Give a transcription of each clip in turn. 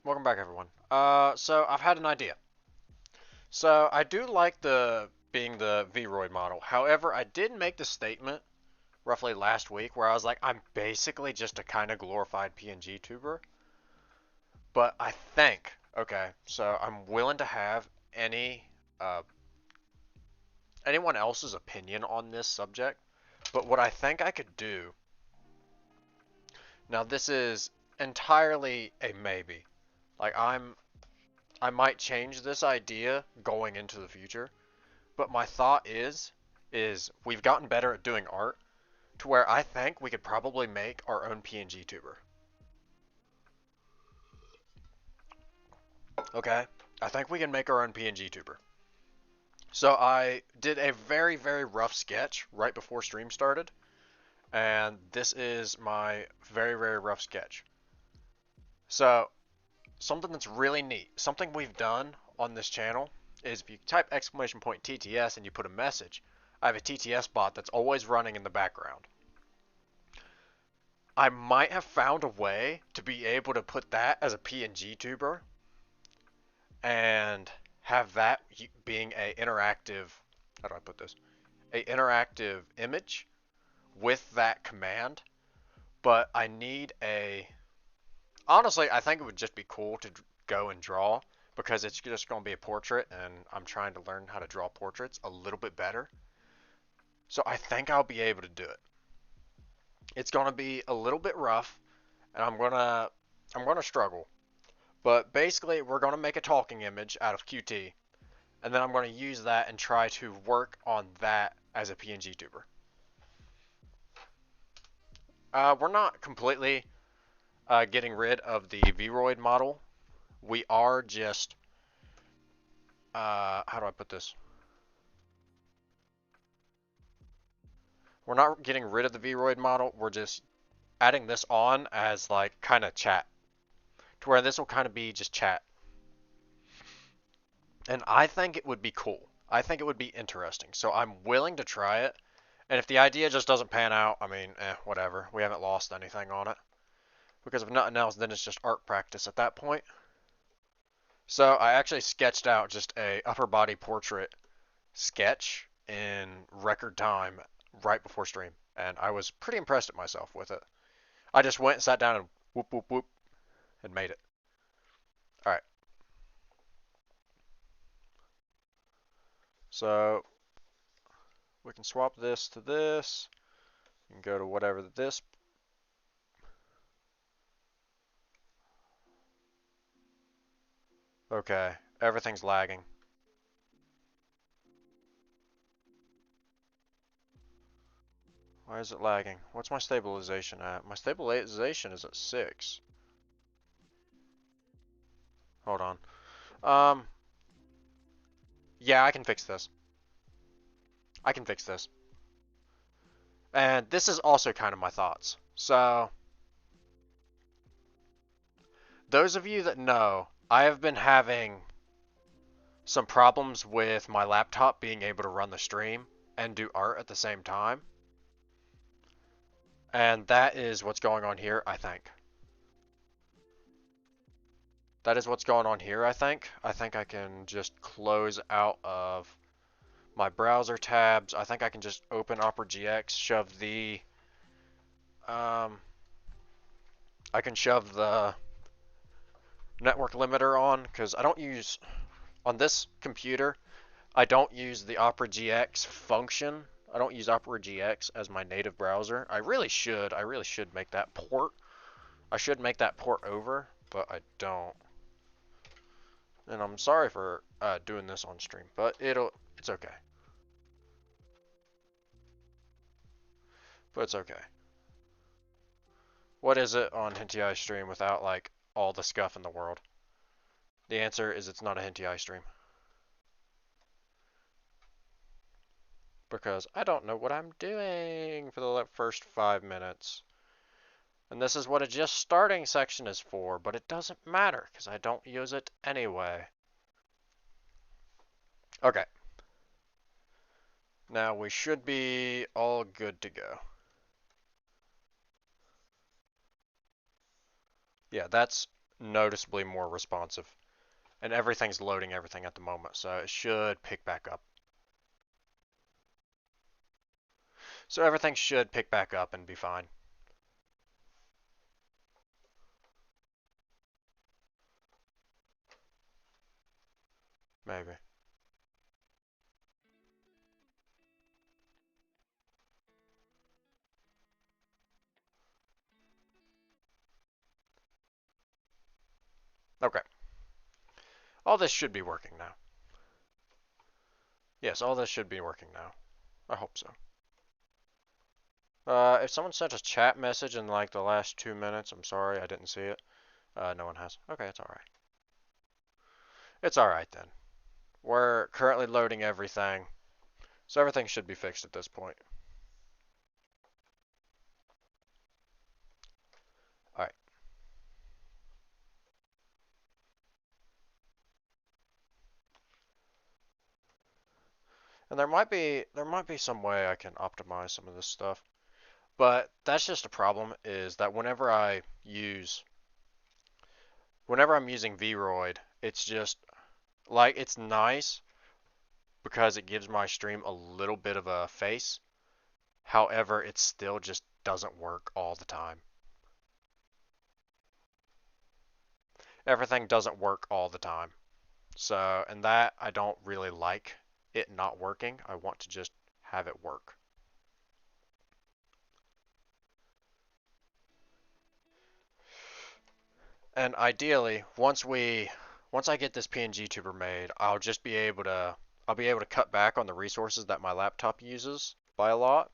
Welcome back, everyone. So I've had an idea. So I do like the being the Vroid model. However, I did make the statement roughly last week where I was like, I'm basically just a kind of glorified PNG tuber. But I think, okay, so I'm willing to have uh, anyone else's opinion on this subject. But what I think I could do, now this is entirely a maybe. Like I might change this idea going into the future. But my thought is we've gotten better at doing art to where I think we could probably make our own PNG tuber. Okay? I think we can make our own PNG tuber. So I did a very, very rough sketch right before stream started, and this is my very, very rough sketch. So something that's really neat, something we've done on this channel is if you type exclamation point TTS and you put a message, I have a TTS bot that's always running in the background. I might have found a way to be able to put that as a PNG tuber and have that being a interactive, how do I put this? A interactive image with that command, but I need a, honestly, I think it would just be cool to go and draw because it's just going to be a portrait and I'm trying to learn how to draw portraits a little bit better. So I think I'll be able to do it. It's going to be a little bit rough and I'm going to struggle. But basically, we're going to make a talking image out of Qt, and then I'm going to use that and try to work on that as a PNG tuber. We're not completely getting rid of the Vroid model. We are just, how do I put this? We're not getting rid of the Vroid model. We're just adding this on as like kind of chat, to where this will kind of be just chat. And I think it would be cool. I think it would be interesting. So I'm willing to try it. And if the idea just doesn't pan out, I mean, whatever. We haven't lost anything on it. Because if nothing else, then it's just art practice at that point. So I actually sketched out just a upper body portrait sketch in record time right before stream. And I was pretty impressed at myself with it. I just went and sat down and whoop, whoop, whoop, and made it. Alright, so we can swap this to this. You can go to whatever this. Okay, everything's lagging. Why is it lagging? What's my stabilization at? My stabilization is at 6. Hold on. Um, yeah, I can fix this. I can fix this. And this is also kind of my thoughts. So, those of you that know, I have been having some problems with my laptop being able to run the stream and do art at the same time. And that is what's going on here, I think. That is what's going on here, I think. I think I can just close out of my browser tabs. I think I can just open Opera GX, shove the, I can shove the network limiter on, because I don't use, on this computer, I don't use the Opera GX function. I don't use Opera GX as my native browser. I really should. I really should make that port. I should make that port over, but I don't. And I'm sorry for doing this on stream, but it's okay. But it's okay. What is it on Hentai stream without like all the scuff in the world? The answer is it's not a Hentai stream. Because I don't know what I'm doing for the first 5 minutes. And this is what a just starting section is for, but it doesn't matter because I don't use it anyway. Okay. Now we should be all good to go. Yeah, that's noticeably more responsive. And everything's loading everything at the moment, so it should pick back up. So everything should pick back up and be fine. Maybe. Okay. All this should be working now. Yes, all this should be working now. I hope so. If someone sent a chat message in like the last 2 minutes, I'm sorry, I didn't see it. No one has. Okay, it's alright. It's alright then. We're currently loading everything, so everything should be fixed at this point. Alright. And there might be some way I can optimize some of this stuff. But that's just a problem is that whenever I'm using Vroid, it's just like it's nice because it gives my stream a little bit of a face. However, it still just doesn't work all the time. Everything doesn't work all the time. So, and that I don't really like it not working. I want to just have it work. And ideally, once I get this PNG tuber made, I'll be able to cut back on the resources that my laptop uses by a lot,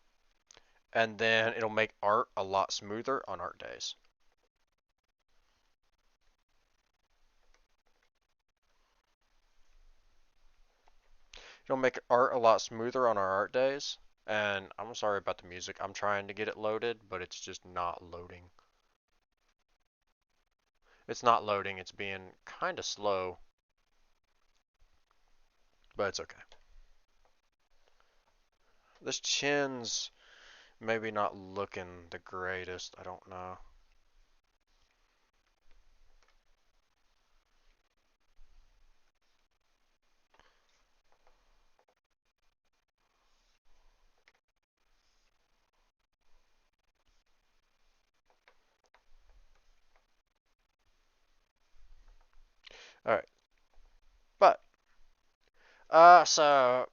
and then it'll make art a lot smoother on art days. It'll make art a lot smoother on our art days. And I'm sorry about the music. I'm trying to get it loaded, but it's just not loading. It's not loading. It's being kind of slow, but it's okay. This chin's maybe not looking the greatest. I don't know. All right, but so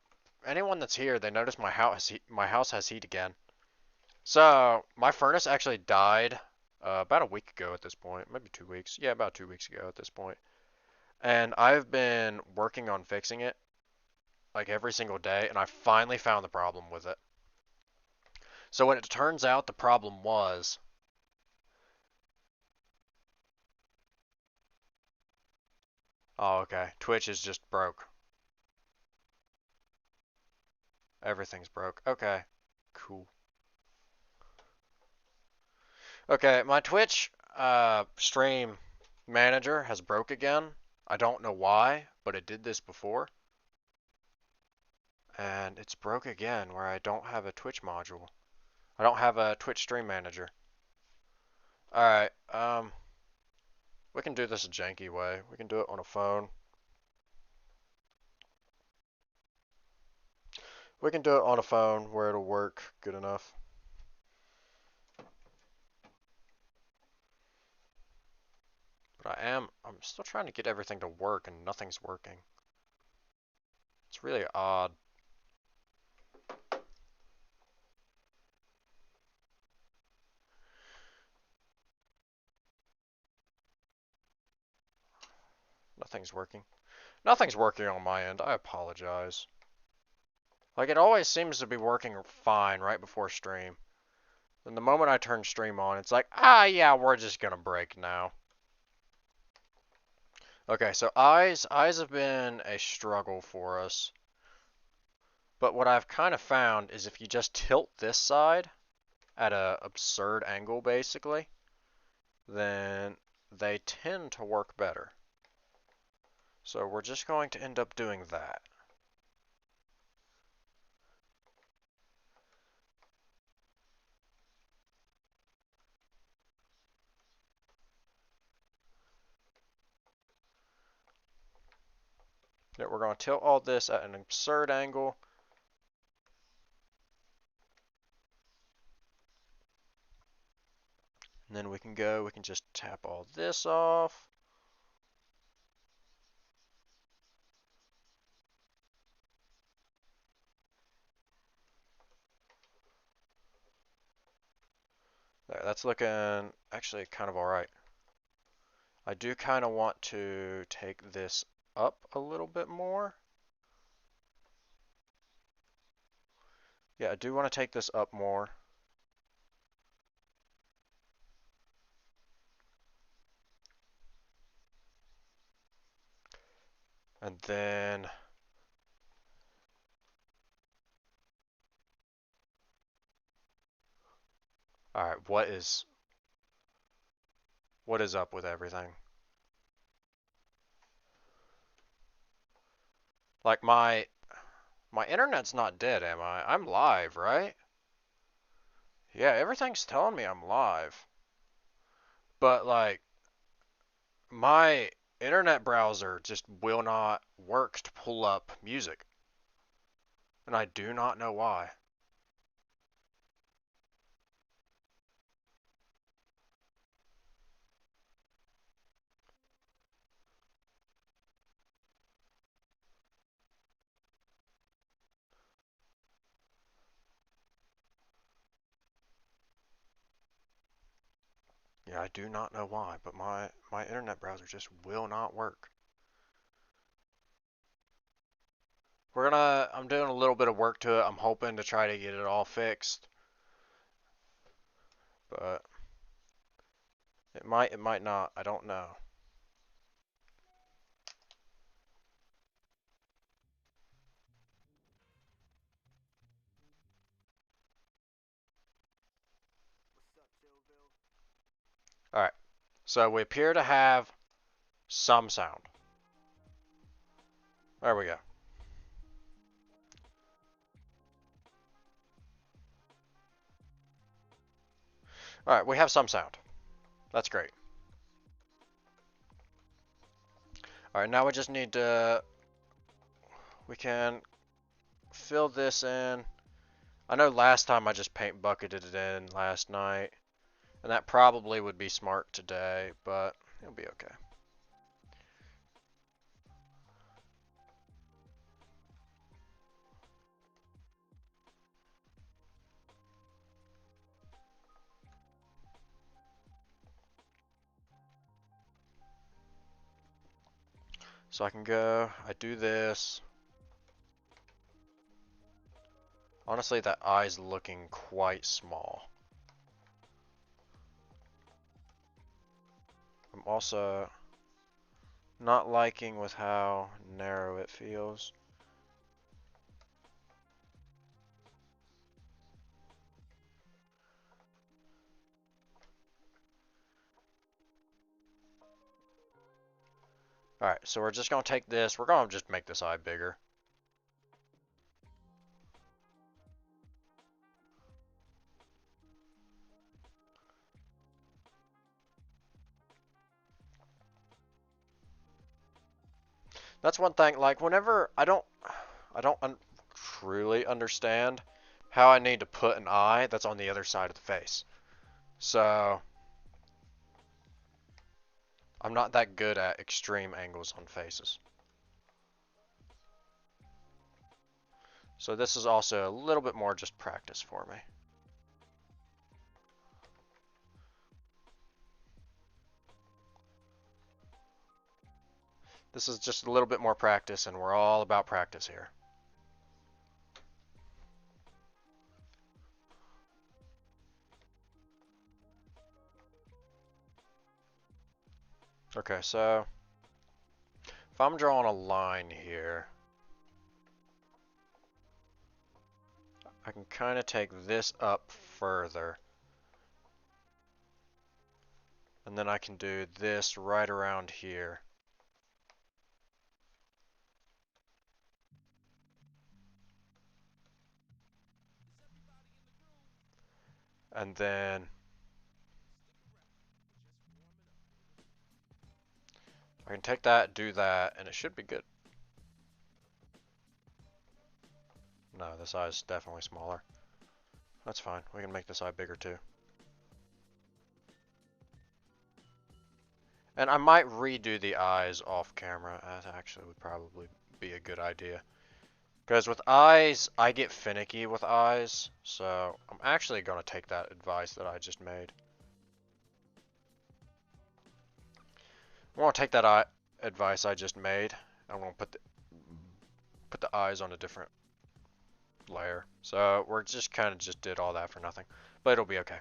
anyone that's here, they notice my house has heat again. So my furnace actually died about a week ago at this point, maybe 2 weeks. Yeah, about 2 weeks ago at this point. And I've been working on fixing it like every single day, and I finally found the problem with it. So when it turns out the problem was, oh okay, Twitch is just broke. Everything's broke. Okay, cool. Okay, my Twitch stream manager has broke again. I don't know why, but it did this before. And it's broke again where I don't have a Twitch module. I don't have a Twitch stream manager. Alright, we can do this a janky way. We can do it on a phone. We can do it on a phone where it'll work good enough. But I'm still trying to get everything to work and nothing's working. It's really odd. Nothing's working. Nothing's working on my end. I apologize. Like, it always seems to be working fine right before stream. Then the moment I turn stream on, it's like, ah, yeah, we're just gonna break now. Okay, so eyes have been a struggle for us. But what I've kind of found is if you just tilt this side at a absurd angle, basically, then they tend to work better. So we're just going to end up doing that. We're going to tilt all this at an absurd angle. And then we can just tap all this off. There, that's looking actually kind of alright. I do kind of want to take this up a little bit more. Yeah, I do want to take this up more. And then alright, what is up with everything? Like my internet's not dead, am I? I'm live, right? Yeah, everything's telling me I'm live. But like my internet browser just will not work to pull up music. And I do not know why. Yeah, I do not know why, but my internet browser just will not work. I'm doing a little bit of work to it. I'm hoping to try to get it all fixed. But it might not. I don't know. Alright, so we appear to have some sound. There we go. Alright, we have some sound. That's great. Alright, now we just need to... We can fill this in. I know last time I just paint bucketed it in last night. And that probably would be smart today, but it'll be okay. So I can go, I do this. Honestly, that eye's looking quite small. I'm also not liking with how narrow it feels. Alright, so we're just going to take this. We're going to just make this eye bigger. That's one thing, like, whenever I don't truly understand how I need to put an eye that's on the other side of the face. So, I'm not that good at extreme angles on faces. So this is also a little bit more just practice for me. This is just a little bit more practice, and we're all about practice here. Okay, so if I'm drawing a line here, I can kind of take this up further. And then I can do this right around here. And then I can take that, do that, and it should be good. No, this eye is definitely smaller. That's fine. We can make this eye bigger too. And I might redo the eyes off camera. That actually would probably be a good idea. Because with eyes, I get finicky with eyes. So I'm actually going to take that advice that I just made. I'm going to take that advice I just made. I'm going to put the eyes on a different layer. So we're just kind of just did all that for nothing. But it'll be okay.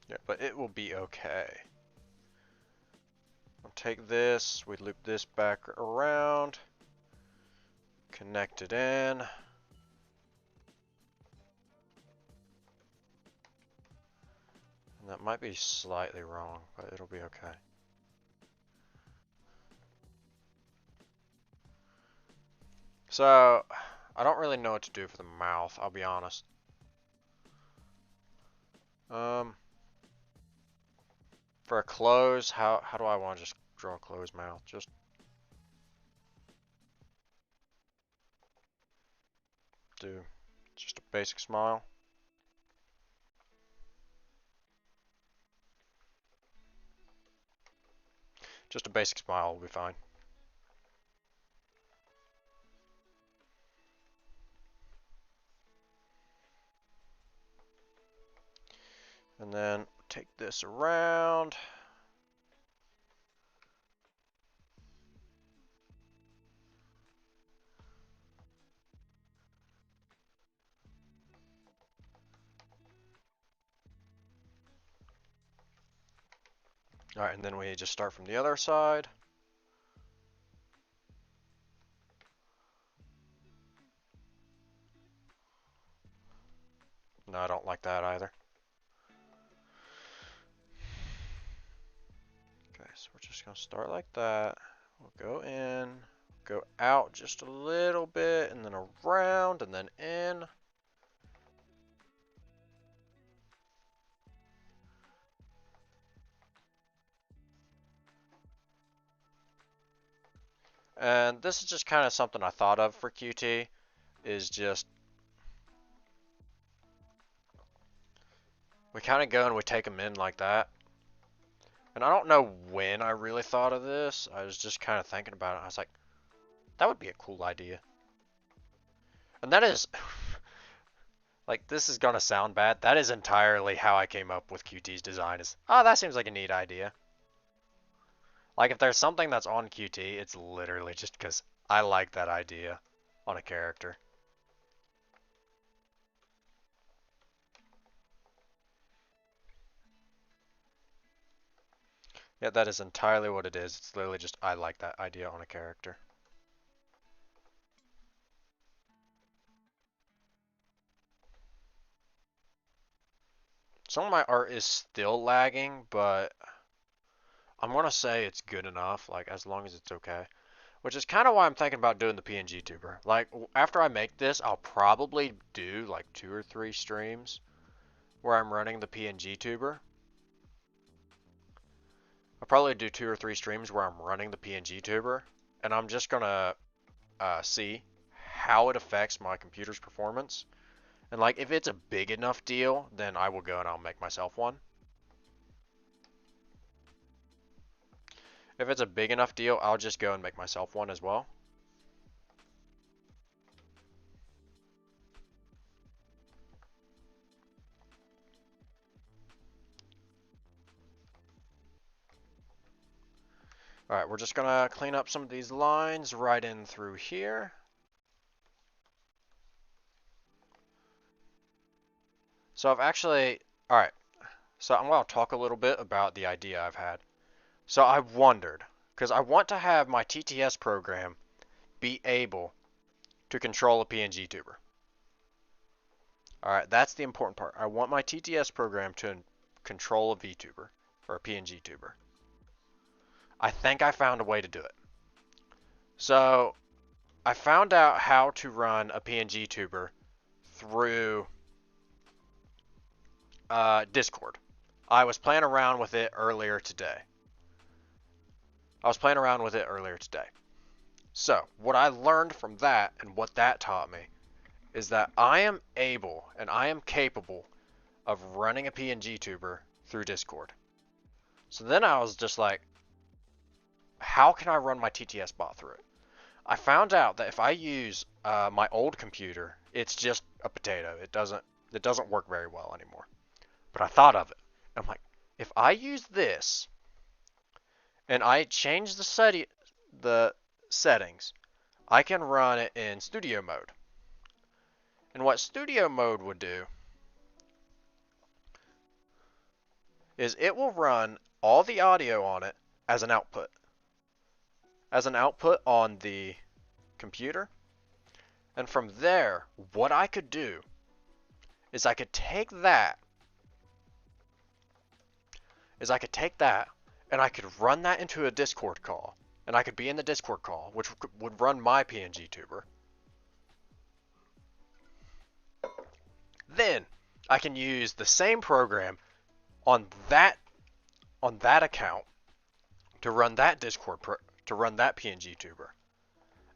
Yeah, but it will be okay. I'll take this, we loop this back around, connect it in. And that might be slightly wrong, but it'll be okay. So, I don't really know what to do for the mouth, I'll be honest. For a close, how do I want to just draw a closed mouth? Just do just a basic smile. Just a basic smile will be fine. And then take this around. Alright, and then we just start from the other side. No, I don't like that either. Okay, so we're just going to start like that. We'll go in, go out just a little bit, and then around, and then in. And this is just kind of something I thought of for QT, is just we kind of go and we take them in like that. And I don't know when I really thought of this. I was just kind of thinking about it. I was like, that would be a cool idea. And that is, like, this is going to sound bad. That is entirely how I came up with QT's design is, oh, that seems like a neat idea. Like, if there's something that's on QT, it's literally just because I like that idea on a character. Yeah, that is entirely what it is. It's literally just I like that idea on a character. Some of my art is still lagging, but I'm gonna say it's good enough, like as long as it's okay. Which is kind of why I'm thinking about doing the PNG tuber. Like after I make this, I'll probably do like 2 or 3 streams where I'm running the PNG tuber. I'll probably do 2 or 3 streams where I'm running the PNG tuber, and I'm just gonna see how it affects my computer's performance. And like if it's a big enough deal, then I will go and I'll make myself one. If it's a big enough deal, I'll just go and make myself one as well. Alright, we're just gonna clean up some of these lines right in through here. So I've actually, alright, so I'm gonna talk a little bit about the idea I've had. So I wondered, because I want to have my TTS program be able to control a PNG tuber. Alright, that's the important part. I want my TTS program to control a VTuber, or a PNG tuber. I think I found a way to do it. So, I found out how to run a PNG tuber through Discord. I was playing around with it earlier today. So, what I learned from that and what that taught me is that I am able and I am capable of running a PNG tuber through Discord. So then I was just like, how can I run my TTS bot through it? I found out that if I use my old computer, it's just a potato. It doesn't work very well anymore. But I thought of it. I'm like, if I use this and I change the settings, I can run it in studio mode. And what studio mode would do is it will run all the audio on it as an output. As an output on the computer. And from there, what I could do is I could take that and I could run that into a Discord call. And I could be in the Discord call, which would run my PNG tuber. Then I can use the same program on that account to run that to run that PNG tuber.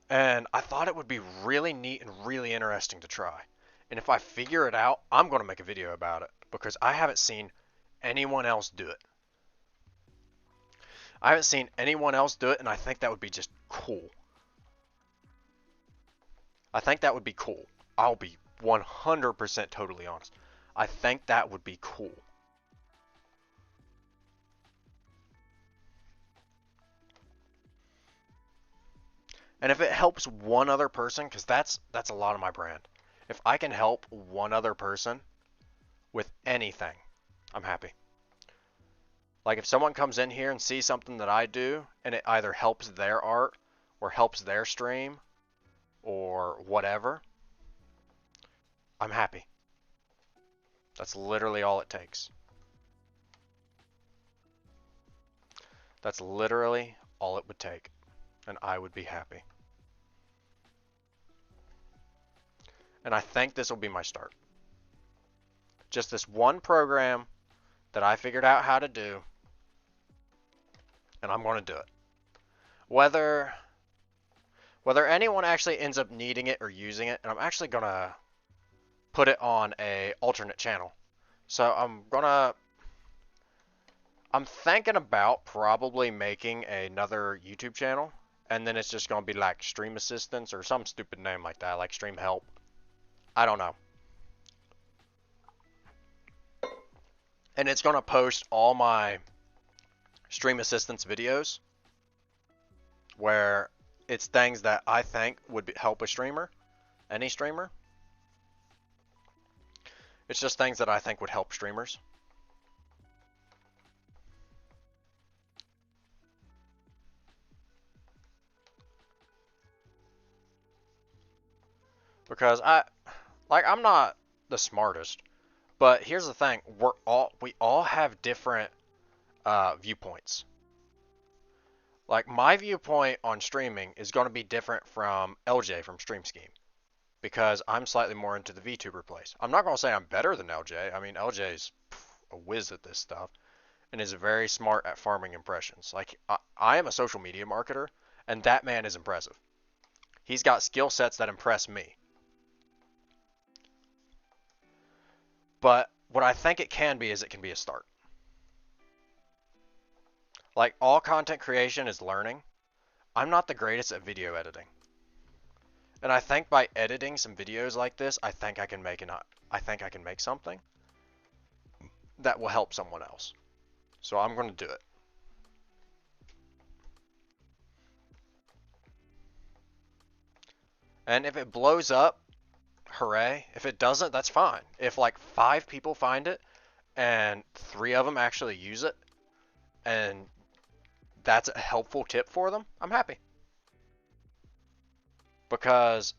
And I thought it would be really neat and really interesting to try. And if I figure it out, I'm going to make a video about it because I haven't seen anyone else do it. And I think that would be just cool. I'll be 100% totally honest. I think that would be cool. And if it helps one other person, because that's a lot of my brand. If I can help one other person with anything, I'm happy. Like if someone comes in here and sees something that I do, and it either helps their art, or helps their stream, or whatever, I'm happy. That's literally all it takes. That's literally all it would take, and I would be happy. And I think this will be my start. Just this one program that I figured out how to do, and I'm going to do it. Whether anyone actually ends up needing it or using it, and I'm actually going to put it on a alternate channel. So I'm thinking about probably making another YouTube channel, and then it's just going to be like Stream Assistance or some stupid name like that, like Stream Help. I don't know. And it's going to post all my Stream Assistance videos where it's things that I think would help a streamer, any streamer. It's just things that I think would help streamers. Because I'm not the smartest, but here's the thing: we all have different viewpoints. Like my viewpoint on streaming is going to be different from LJ from Stream Scheme, because I'm slightly more into the VTuber place. I'm not going to say I'm better than LJ. I mean, LJ's a whiz at this stuff and is very smart at farming impressions. Like I am a social media marketer, and that man is impressive. He's got skill sets that impress me. But what I think it can be is it can be a start. Like all content creation is learning. I'm not the greatest at video editing. And I think by editing some videos like this, I think I can make something that will help someone else. So I'm going to do it. And if it blows up, hooray. If it doesn't, that's fine. If like 5 people find it and 3 of them actually use it and that's a helpful tip for them, I'm happy. Because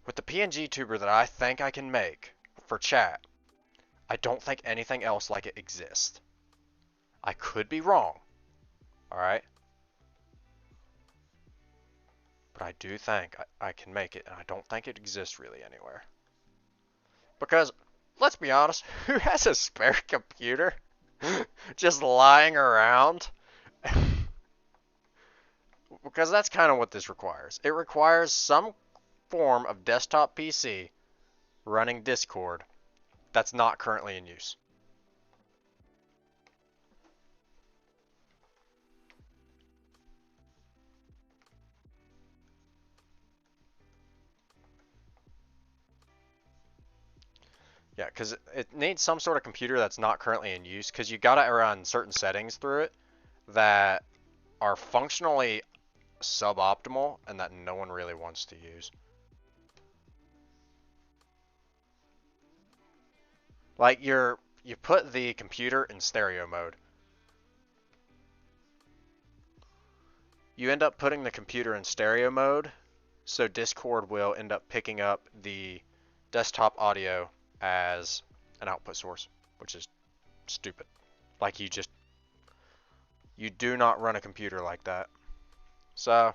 with the PNG tuber that I think I can make for chat, I don't think anything else like it exists. I could be wrong. Alright? But I do think I can make it, and I don't think it exists really anywhere. Because, let's be honest, who has a spare computer just lying around? Because that's kind of what this requires. It requires some form of desktop PC running Discord that's not currently in use. Yeah, because it needs some sort of computer that's not currently in use, because you gotta run certain settings through it that are functionally suboptimal and that no one really wants to use. Like you put the computer in stereo mode. You end up putting the computer in stereo mode, so Discord will end up picking up the desktop audio as an output source, which is stupid. Like you do not run a computer like that. So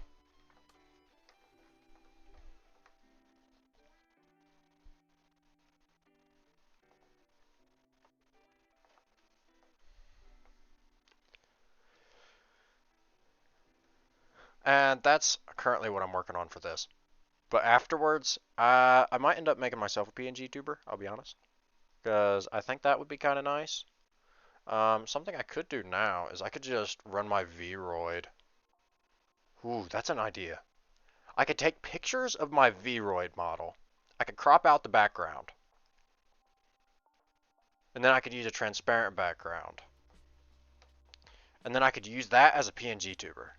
and that's currently what I'm working on for this. But afterwards, I might end up making myself a PNG tuber, I'll be honest. Because I think that would be kind of nice. Something I could do now is I could just run my Vroid. Ooh, that's an idea. I could take pictures of my Vroid model. I could crop out the background. And then I could use a transparent background. And then I could use that as a PNG tuber.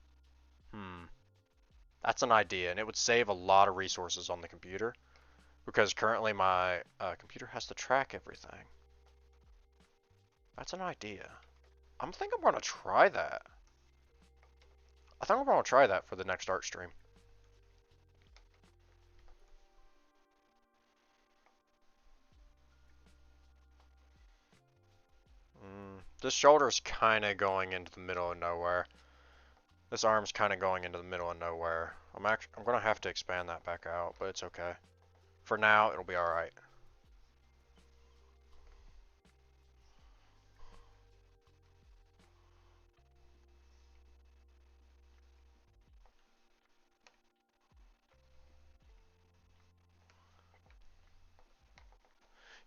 That's an idea, and it would save a lot of resources on the computer. Because currently my computer has to track everything. That's an idea. I think I'm going to try that. I think I'm going to try that for the next art stream. This shoulder's kind of going into the middle of nowhere. This arm's kind of going into the middle of nowhere. I'm going to have to expand that back out, but it's okay. For now, it'll be alright.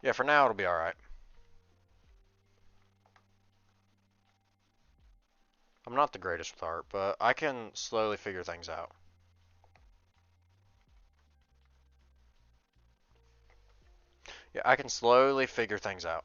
Yeah, for now, it'll be alright. I'm not the greatest with art, but I can slowly figure things out. Yeah, I can slowly figure things out.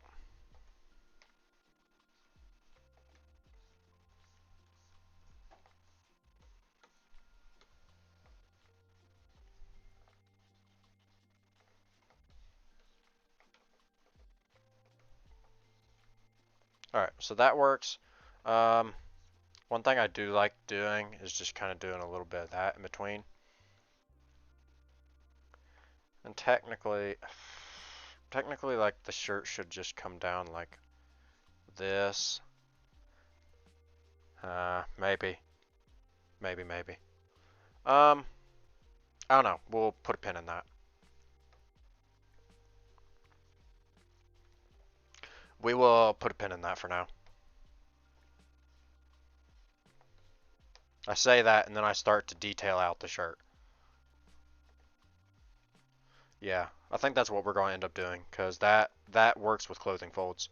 Alright, so that works. One thing I do like doing is just kind of doing a little bit of that in between. And technically, like the shirt should just come down like this. Maybe. I don't know. We'll put a pin in that. We will put a pin in that for now. I say that and then I start to detail out the shirt. Yeah, I think that's what we're going to end up doing because that works with clothing folds.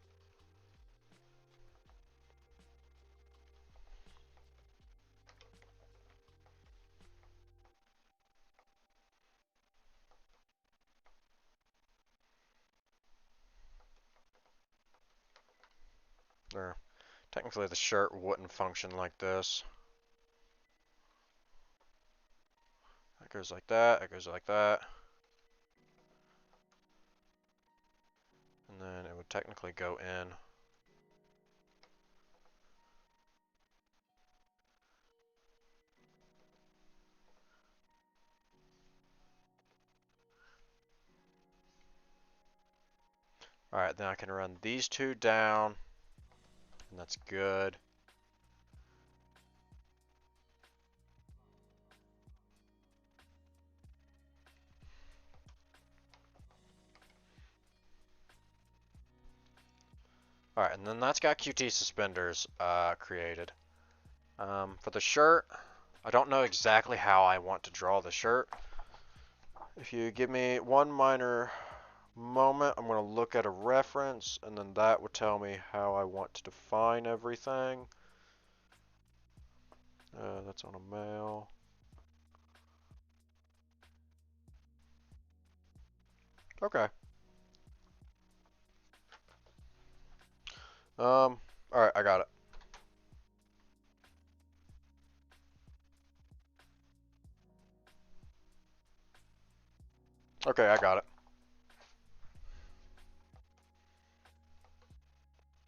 Or technically the shirt wouldn't function like this. That goes like that, it goes like that. And then it would technically go in. Alright, then I can run these two down. And that's good. Alright, and then that's got QT suspenders created. For the shirt, I don't know exactly how I want to draw the shirt. If you give me one minor moment, I'm going to look at a reference, and then that would tell me how I want to define everything. That's on a male. Okay. Alright, I got it. Okay, I got it.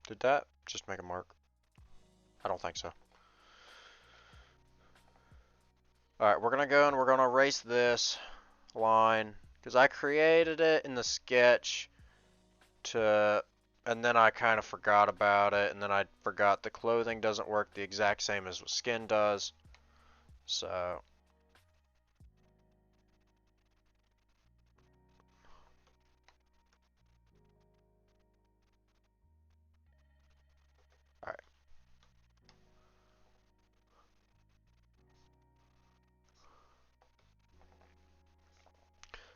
Did that just make a mark? I don't think so. Alright, we're gonna go and we're gonna erase this line, because I created it in the sketch and then I kind of forgot about it, and then I forgot the clothing doesn't work the exact same as what skin does. So alright.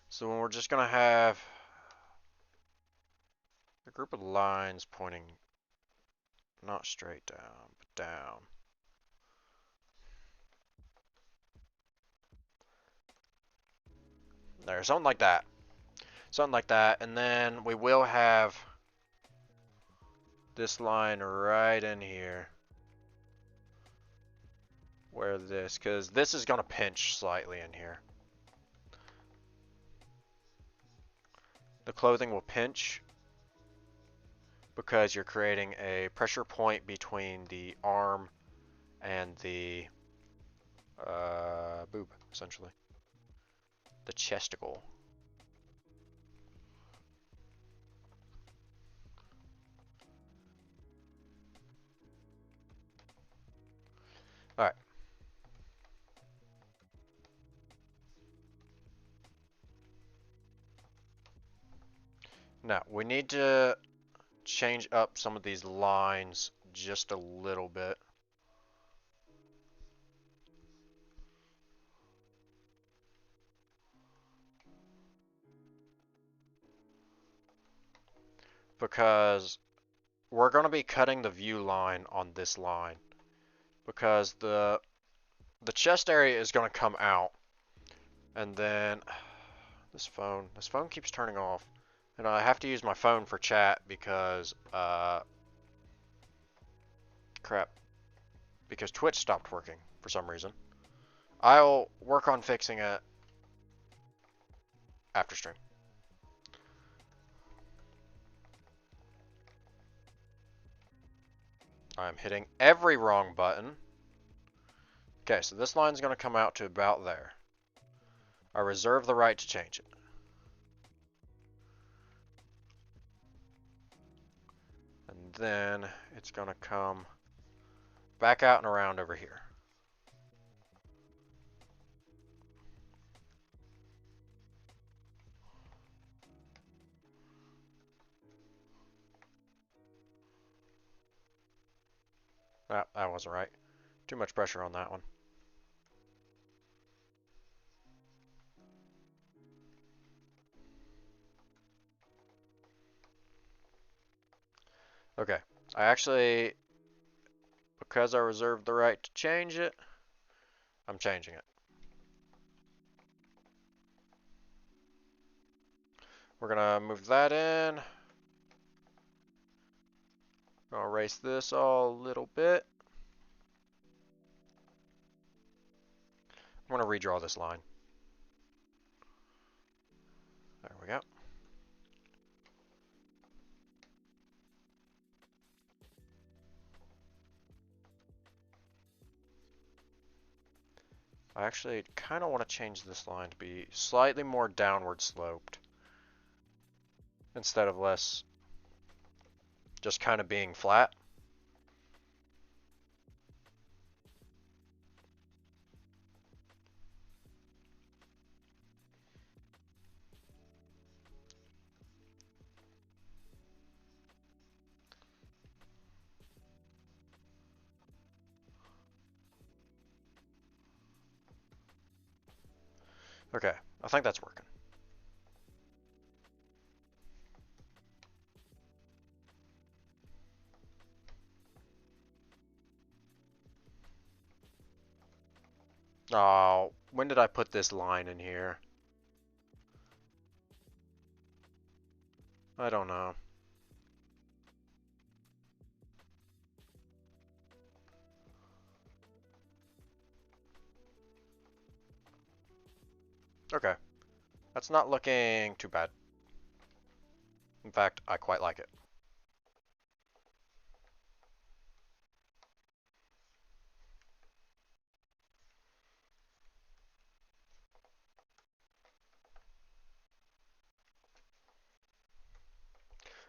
So when we're just gonna have a group of lines pointing not straight down, but down. There, something like that. Something like that, and then we will have this line right in here. Where this, because this is gonna pinch slightly in here. The clothing will pinch because you're creating a pressure point between the arm and the boob, essentially. The chesticle. Alright. Now, we need to change up some of these lines just a little bit. Because we're going to be cutting the view line on this line. Because the chest area is going to come out. And then this phone keeps turning off. And I have to use my phone for chat because crap. Because Twitch stopped working for some reason. I'll work on fixing it after stream. I'm hitting every wrong button. Okay, so this line's going to come out to about there. I reserve the right to change it. And then it's going to come back out and around over here. That wasn't right. Too much pressure on that one. Okay, I actually, because I reserved the right to change it, I'm changing it. We're gonna move that in. I'll erase this all a little bit. I'm gonna redraw this line. There we go. I actually kind of want to change this line to be slightly more downward sloped instead of less just kind of being flat. Okay, I think that's working. Oh, when did I put this line in here? I don't know. Okay, that's not looking too bad. In fact, I quite like it.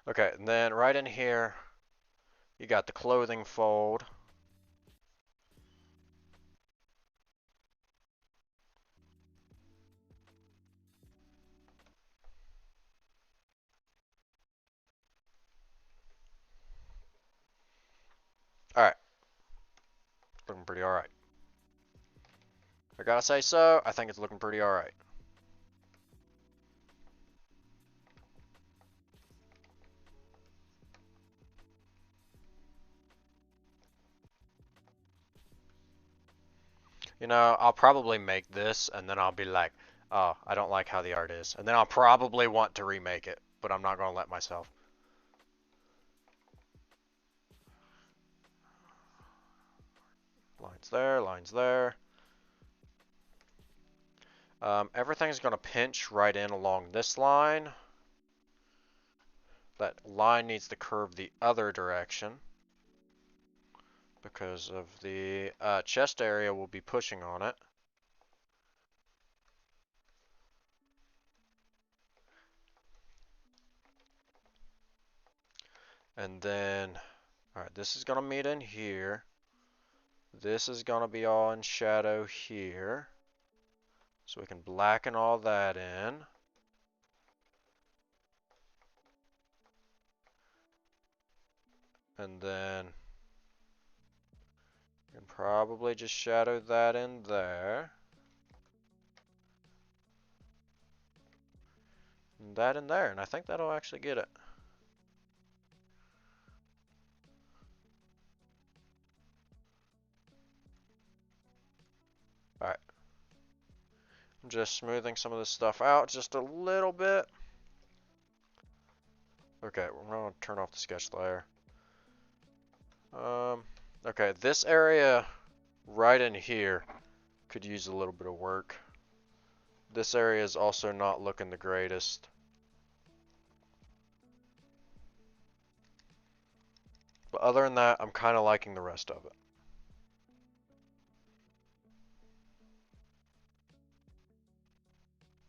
Okay, and then right in here, you got the clothing fold. Alright, looking pretty alright. I gotta say so, I think it's looking pretty alright. You know, I'll probably make this, and then I'll be like, oh, I don't like how the art is. And then I'll probably want to remake it, but I'm not gonna let myself. Lines there, lines there. Everything's gonna pinch right in along this line. That line needs to curve the other direction because of the chest area will be pushing on it. And then, alright, this is gonna meet in here. This is gonna be all in shadow here. So we can blacken all that in. And then you can probably just shadow that in there. And that in there, and I think that'll actually get it. Alright. I'm just smoothing some of this stuff out just a little bit. Okay, we're gonna turn off the sketch layer. Okay, this area right in here could use a little bit of work. This area is also not looking the greatest. But other than that, I'm kind of liking the rest of it.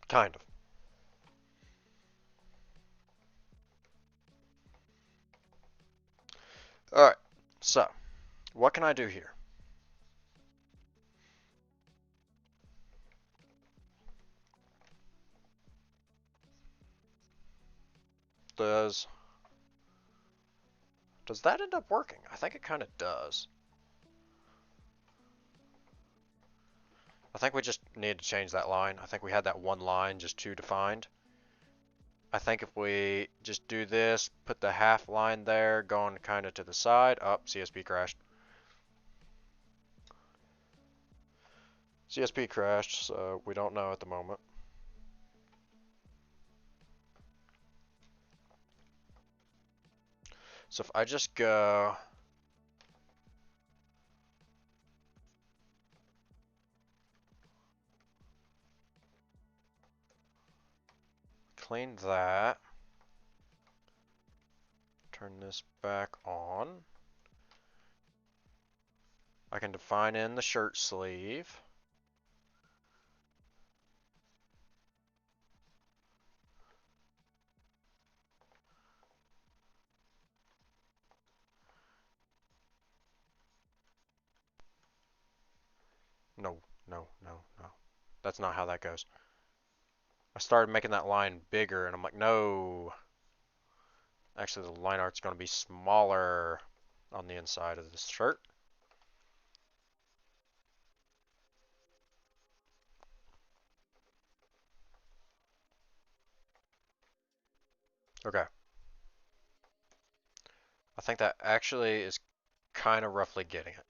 Kind of. Alright, so, what can I do here? Does that end up working? I think it kind of does. I think we just need to change that line. I think we had that one line just too defined. I think if we just do this, put the half line there, going kind of to the side. Oh, CSP crashed. CSP crashed, so we don't know at the moment. So if I just go... clean that. Turn this back on. I can define in the shirt sleeve. No, no, no, no. That's not how that goes. I started making that line bigger and I'm like, no. Actually, the line art's going to be smaller on the inside of this shirt. Okay. I think that actually is kind of roughly getting it.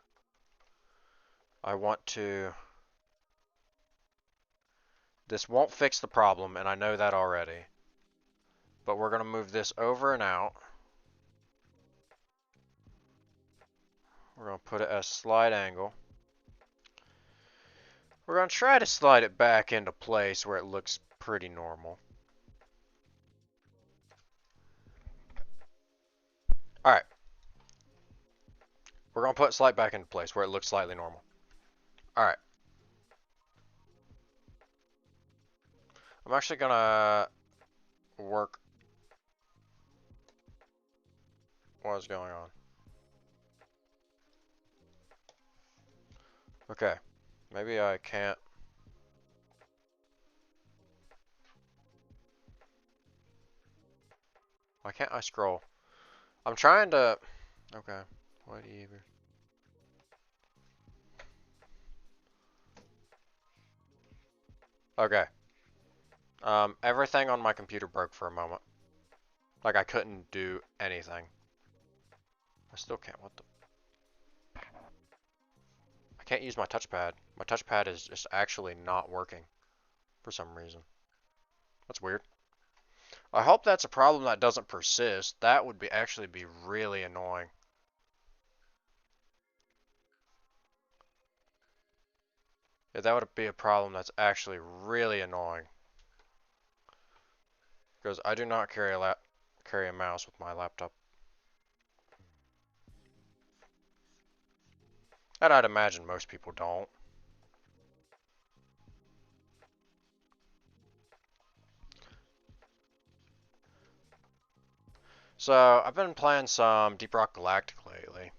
I want to... This won't fix the problem, and I know that already. But we're going to move this over and out. We're going to put it at a slight angle. We're going to try to slide it back into place where it looks pretty normal. Alright. We're going to put slide back into place where it looks slightly normal. Alright. I'm actually going to work what is going on. Okay. Maybe I can't. Why can't I scroll? I'm trying to... Okay. Whatever. Okay. Everything on my computer broke for a moment. Like I couldn't do anything. I still can't. What the... I can't use my touchpad. My touchpad is just actually not working for some reason. That's weird. I hope that's a problem that doesn't persist. That would be actually be really annoying. Yeah, that would be a problem that's actually really annoying. Because I do not carry a mouse with my laptop. And I'd imagine most people don't. So, I've been playing some Deep Rock Galactic lately.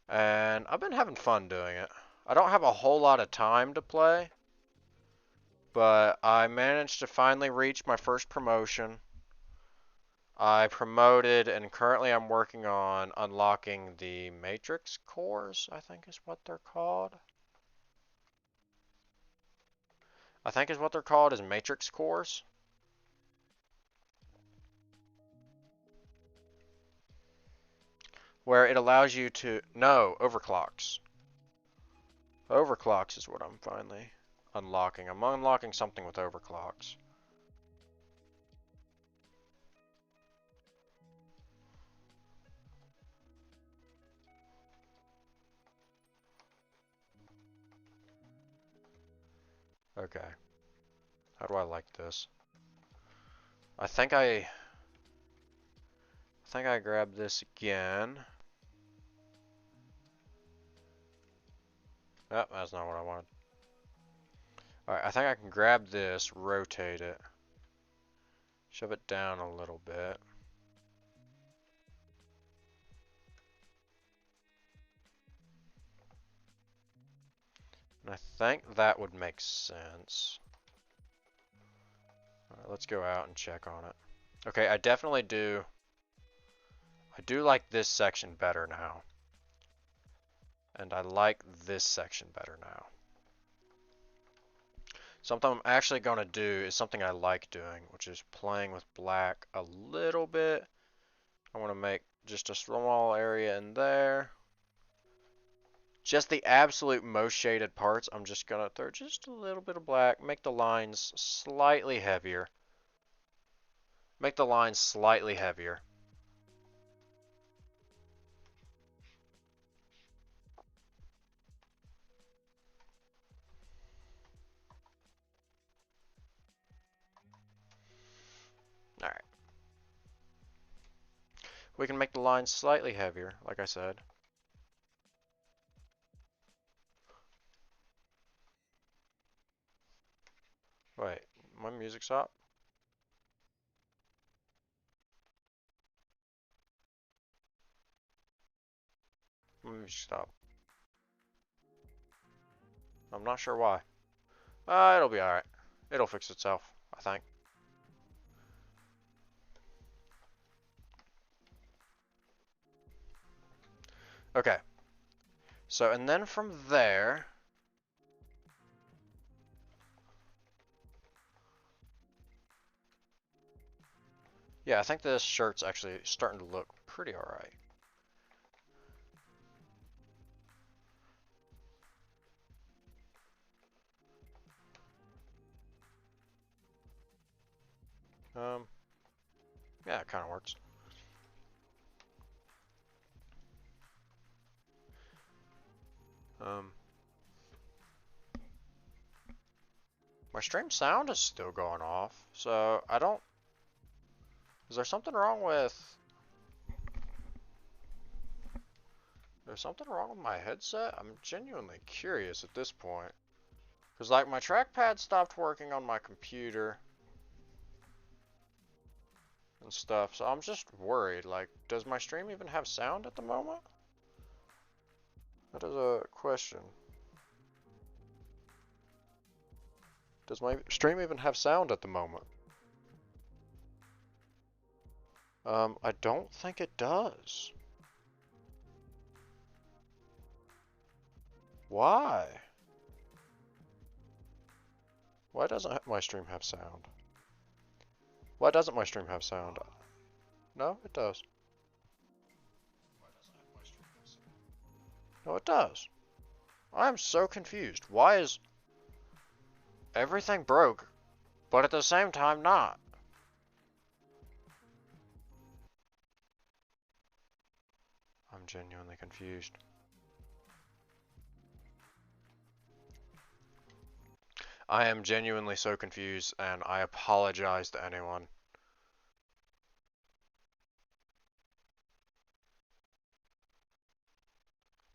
And I've been having fun doing it. I don't have a whole lot of time to play. But I managed to finally reach my first promotion. I promoted, and currently I'm working on unlocking the Matrix cores, I think is what they're called. I think is what they're called, is Matrix cores. Where it allows you to... No, overclocks. Overclocks is what I'm finally unlocking. I'm unlocking something with overclocks. Okay. How do I like this? I think I grabbed this again. Oh, that's not what I wanted. Alright, I think I can grab this, rotate it, shove it down a little bit. And I think that would make sense. Alright, let's go out and check on it. Okay, I definitely do. I do like this section better now. And I like this section better now. Something I'm actually going to do is something I like doing, which is playing with black a little bit. I want to make just a small area in there. Just the absolute most shaded parts, I'm just going to throw just a little bit of black, make the lines slightly heavier. Make the lines slightly heavier. Alright. We can make the lines slightly heavier, like I said. Wait, my music stopped? My music stopped. I'm not sure why. It'll be alright. It'll fix itself, I think. Okay. So, and then from there... Yeah, I think this shirt's actually starting to look pretty alright. Yeah, it kind of works. My stream sound is still going off, so I don't... Is there something wrong with... There's something wrong with my headset? I'm genuinely curious at this point. Because, like, my trackpad stopped working on my computer and stuff, so I'm just worried. Like, does my stream even have sound at the moment? That is a question. Does my stream even have sound at the moment? I don't think it does. Why? Why doesn't my stream have sound? Why doesn't my stream have sound? No, it does. No, it does. I am so confused. Why is everything broke, but at the same time not? I'm genuinely confused. I am genuinely so confused, and I apologize to anyone.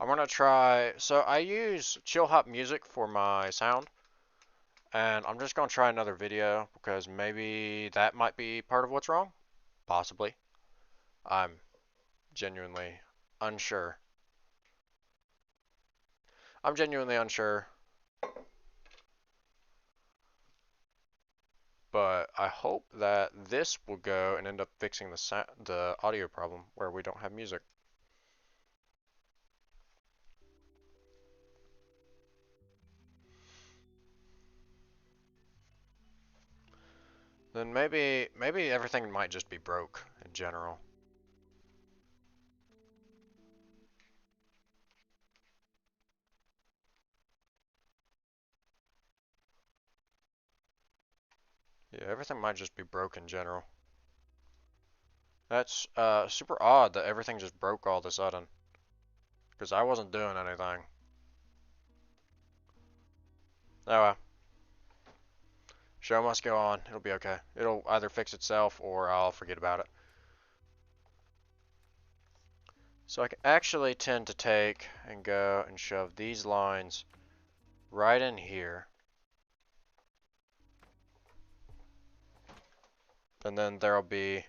I'm gonna try, so I use chill hop music for my sound, and I'm just gonna try another video because maybe that might be part of what's wrong. Possibly. I'm genuinely unsure. I'm genuinely unsure. But I hope that this will go and end up fixing the audio problem where we don't have music. Then maybe everything might just be broke in general. Yeah, everything might just be broke in general. That's super odd that everything just broke all of a sudden. Because I wasn't doing anything. Oh well. Show must go on. It'll be okay. It'll either fix itself or I'll forget about it. So I can actually tend to take and go and shove these lines right in here. And then there'll be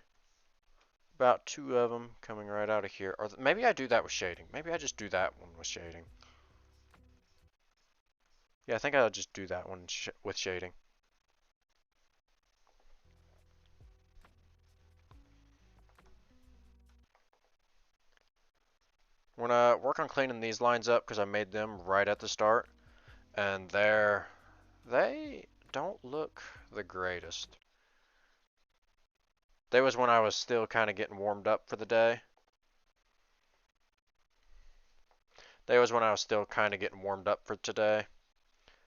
about 2 of them coming right out of here. Or maybe I do that with shading. Maybe I just do that one with shading. Yeah, I think I'll just do that one with shading. We're gonna work on cleaning these lines up because I made them right at the start. And they don't look the greatest. That was when I was still kind of getting warmed up for the day. That was when I was still kind of getting warmed up for today.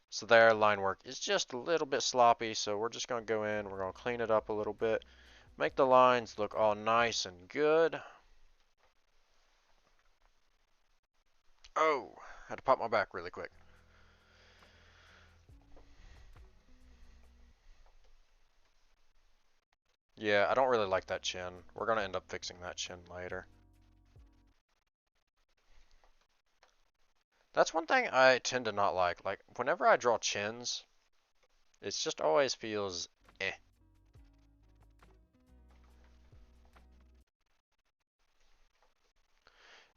So their line work is just a little bit sloppy, so we're just going to go in, we're going to clean it up a little bit, make the lines look all nice and good. Oh, had to pop my back really quick. Yeah, I don't really like that chin. We're going to end up fixing that chin later. That's one thing I tend to not like. Like, whenever I draw chins, it just always feels eh.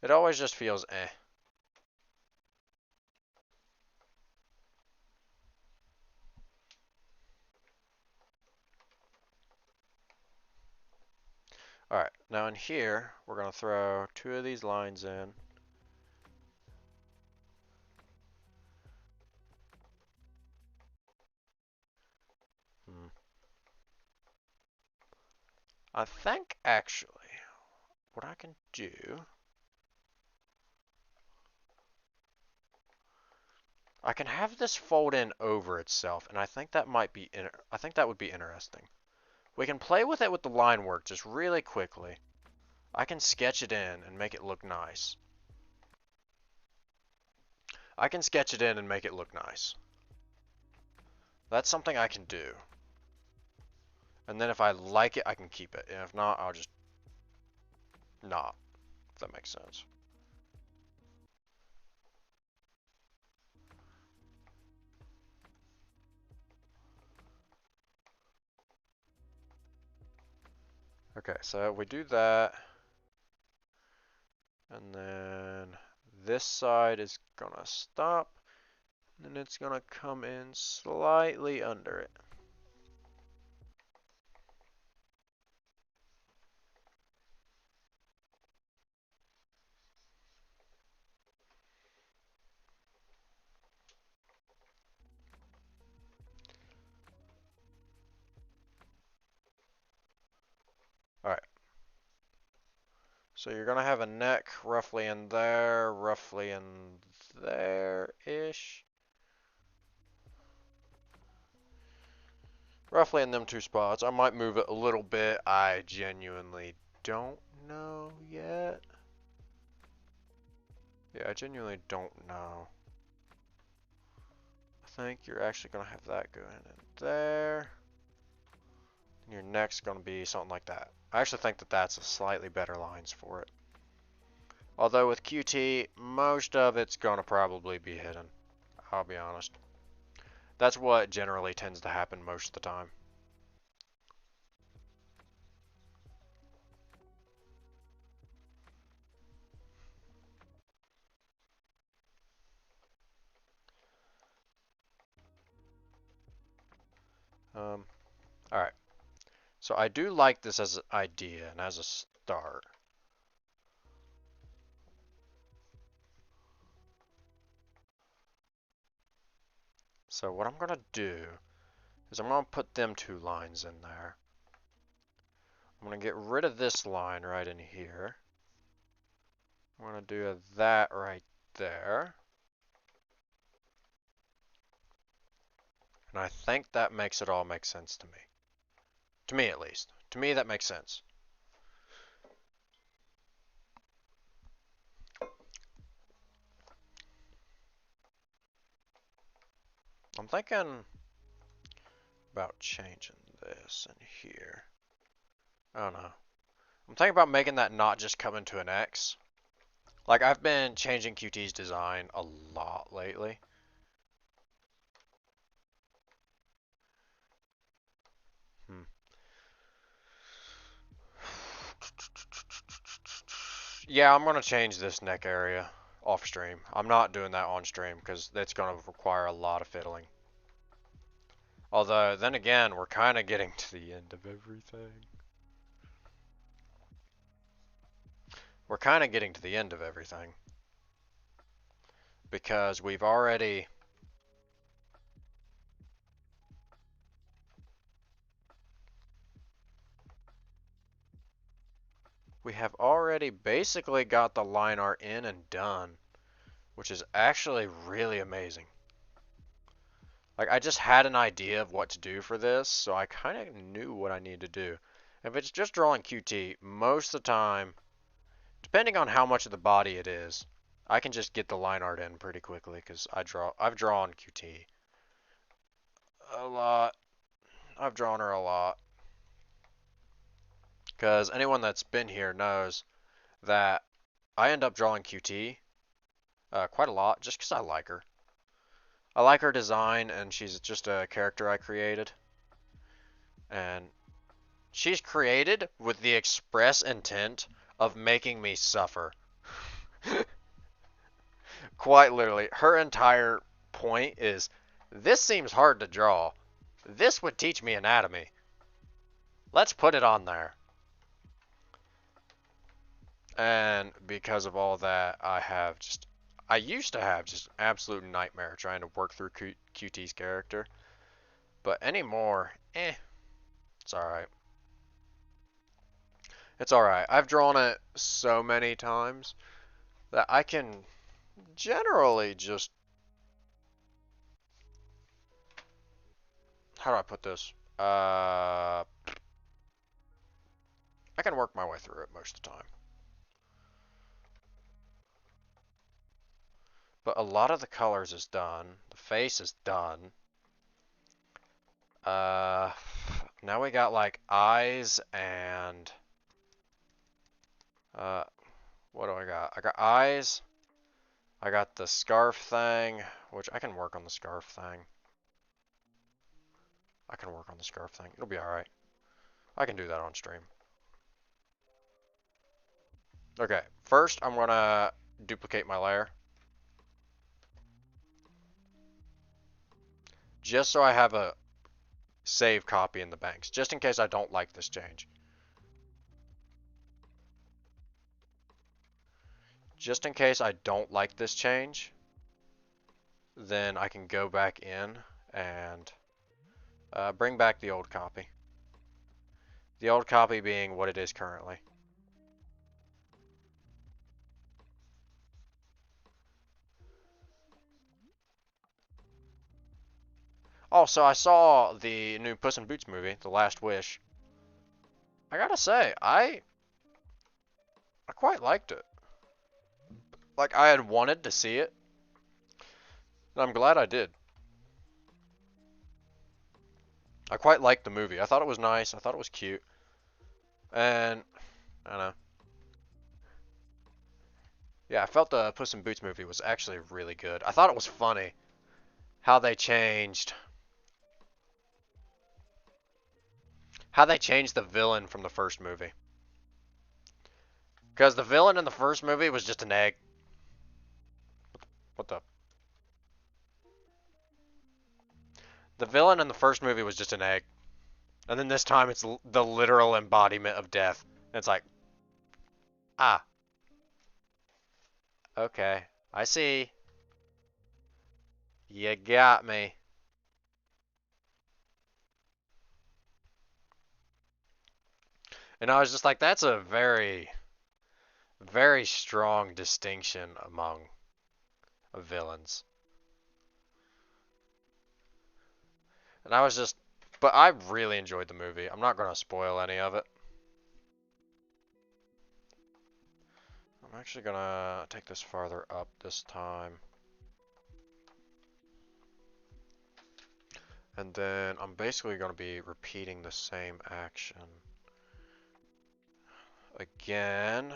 It always just feels eh. Alright, now in here, we're going to throw 2 of these lines in. I think actually what I can do, I can have this fold in over itself, and I think that might be I think that would be interesting. We can play with it with the line work just really quickly. I can sketch it in and make it look nice. I can sketch it in and make it look nice. That's something I can do. And then if I like it, I can keep it. And if not, I'll just not. If that makes sense. Okay, so we do that. And then this side is gonna stop. And it's gonna come in slightly under it. Alright. So you're gonna have a neck roughly in there, roughly in there-ish. Roughly in them two spots. I might move it a little bit. I genuinely don't know yet. Yeah, I genuinely don't know. I think you're actually going to have that going in there. And your neck's going to be something like that. I actually think that that's a slightly better lines for it. Although with QT, most of it's going to probably be hidden. I'll be honest. That's what generally tends to happen most of the time. Alright. So I do like this as an idea and as a start. So what I'm going to do is I'm going to put them two lines in there. I'm going to get rid of this line right in here. I'm going to do that right there. And I think that makes it all make sense to me. To me, at least. To me, that makes sense. I'm thinking about changing this in here. I don't know. I'm thinking about making that not just come into an X. Like, I've been changing QT's design a lot lately. Yeah, I'm going to change this neck area off stream. I'm not doing that on stream because that's going to require a lot of fiddling. Although, then again, we're kind of getting to the end of everything. We're kind of getting to the end of everything. Because we have already basically got the line art in and done, which is actually really amazing. Like, I just had an idea of what to do for this, so I kind of knew what I need to do. If it's just drawing QT, most of the time, depending on how much of the body it is, I can just get the line art in pretty quickly because I've drawn QT a lot. I've drawn her a lot. Because anyone that's been here knows that I end up drawing QT quite a lot just because I like her. I like her design, and she's just a character I created. And she's created with the express intent of making me suffer. Quite literally, her entire point is, this seems hard to draw. This would teach me anatomy. Let's put it on there. And because of all that, I used to have just absolute nightmare trying to work through QT's character. But anymore, it's alright. It's alright. I've drawn it so many times that I can generally just... How do I put this? I can work my way through it most of the time. But a lot of the colors is done. The face is done. Now we got like eyes and... what do I got? I got eyes. I got the scarf thing, which I can work on the scarf thing. I can work on the scarf thing. It'll be alright. I can do that on stream. Okay, first I'm gonna duplicate my layer. Just so I have a save copy in the banks, just in case I don't like this change. Just in case I don't like this change, then I can go back in and bring back the old copy. The old copy being what it is currently. Also, I saw the new Puss in Boots movie, The Last Wish. I gotta say, I quite liked it. Like, I had wanted to see it, and I'm glad I did. I quite liked the movie. I thought it was nice. I thought it was cute. And, I don't know. Yeah, I felt the Puss in Boots movie was actually really good. I thought it was funny how they changed the villain from the first movie. Because the villain in the first movie was just an egg. What the? The villain in the first movie was just an egg. And then this time it's the literal embodiment of death. And it's like, ah, okay, I see. You got me. And I was just like, that's a very, very strong distinction among villains. And I was just, but I really enjoyed the movie. I'm not going to spoil any of it. I'm actually going to take this farther up this time. And then I'm basically going to be repeating the same action again.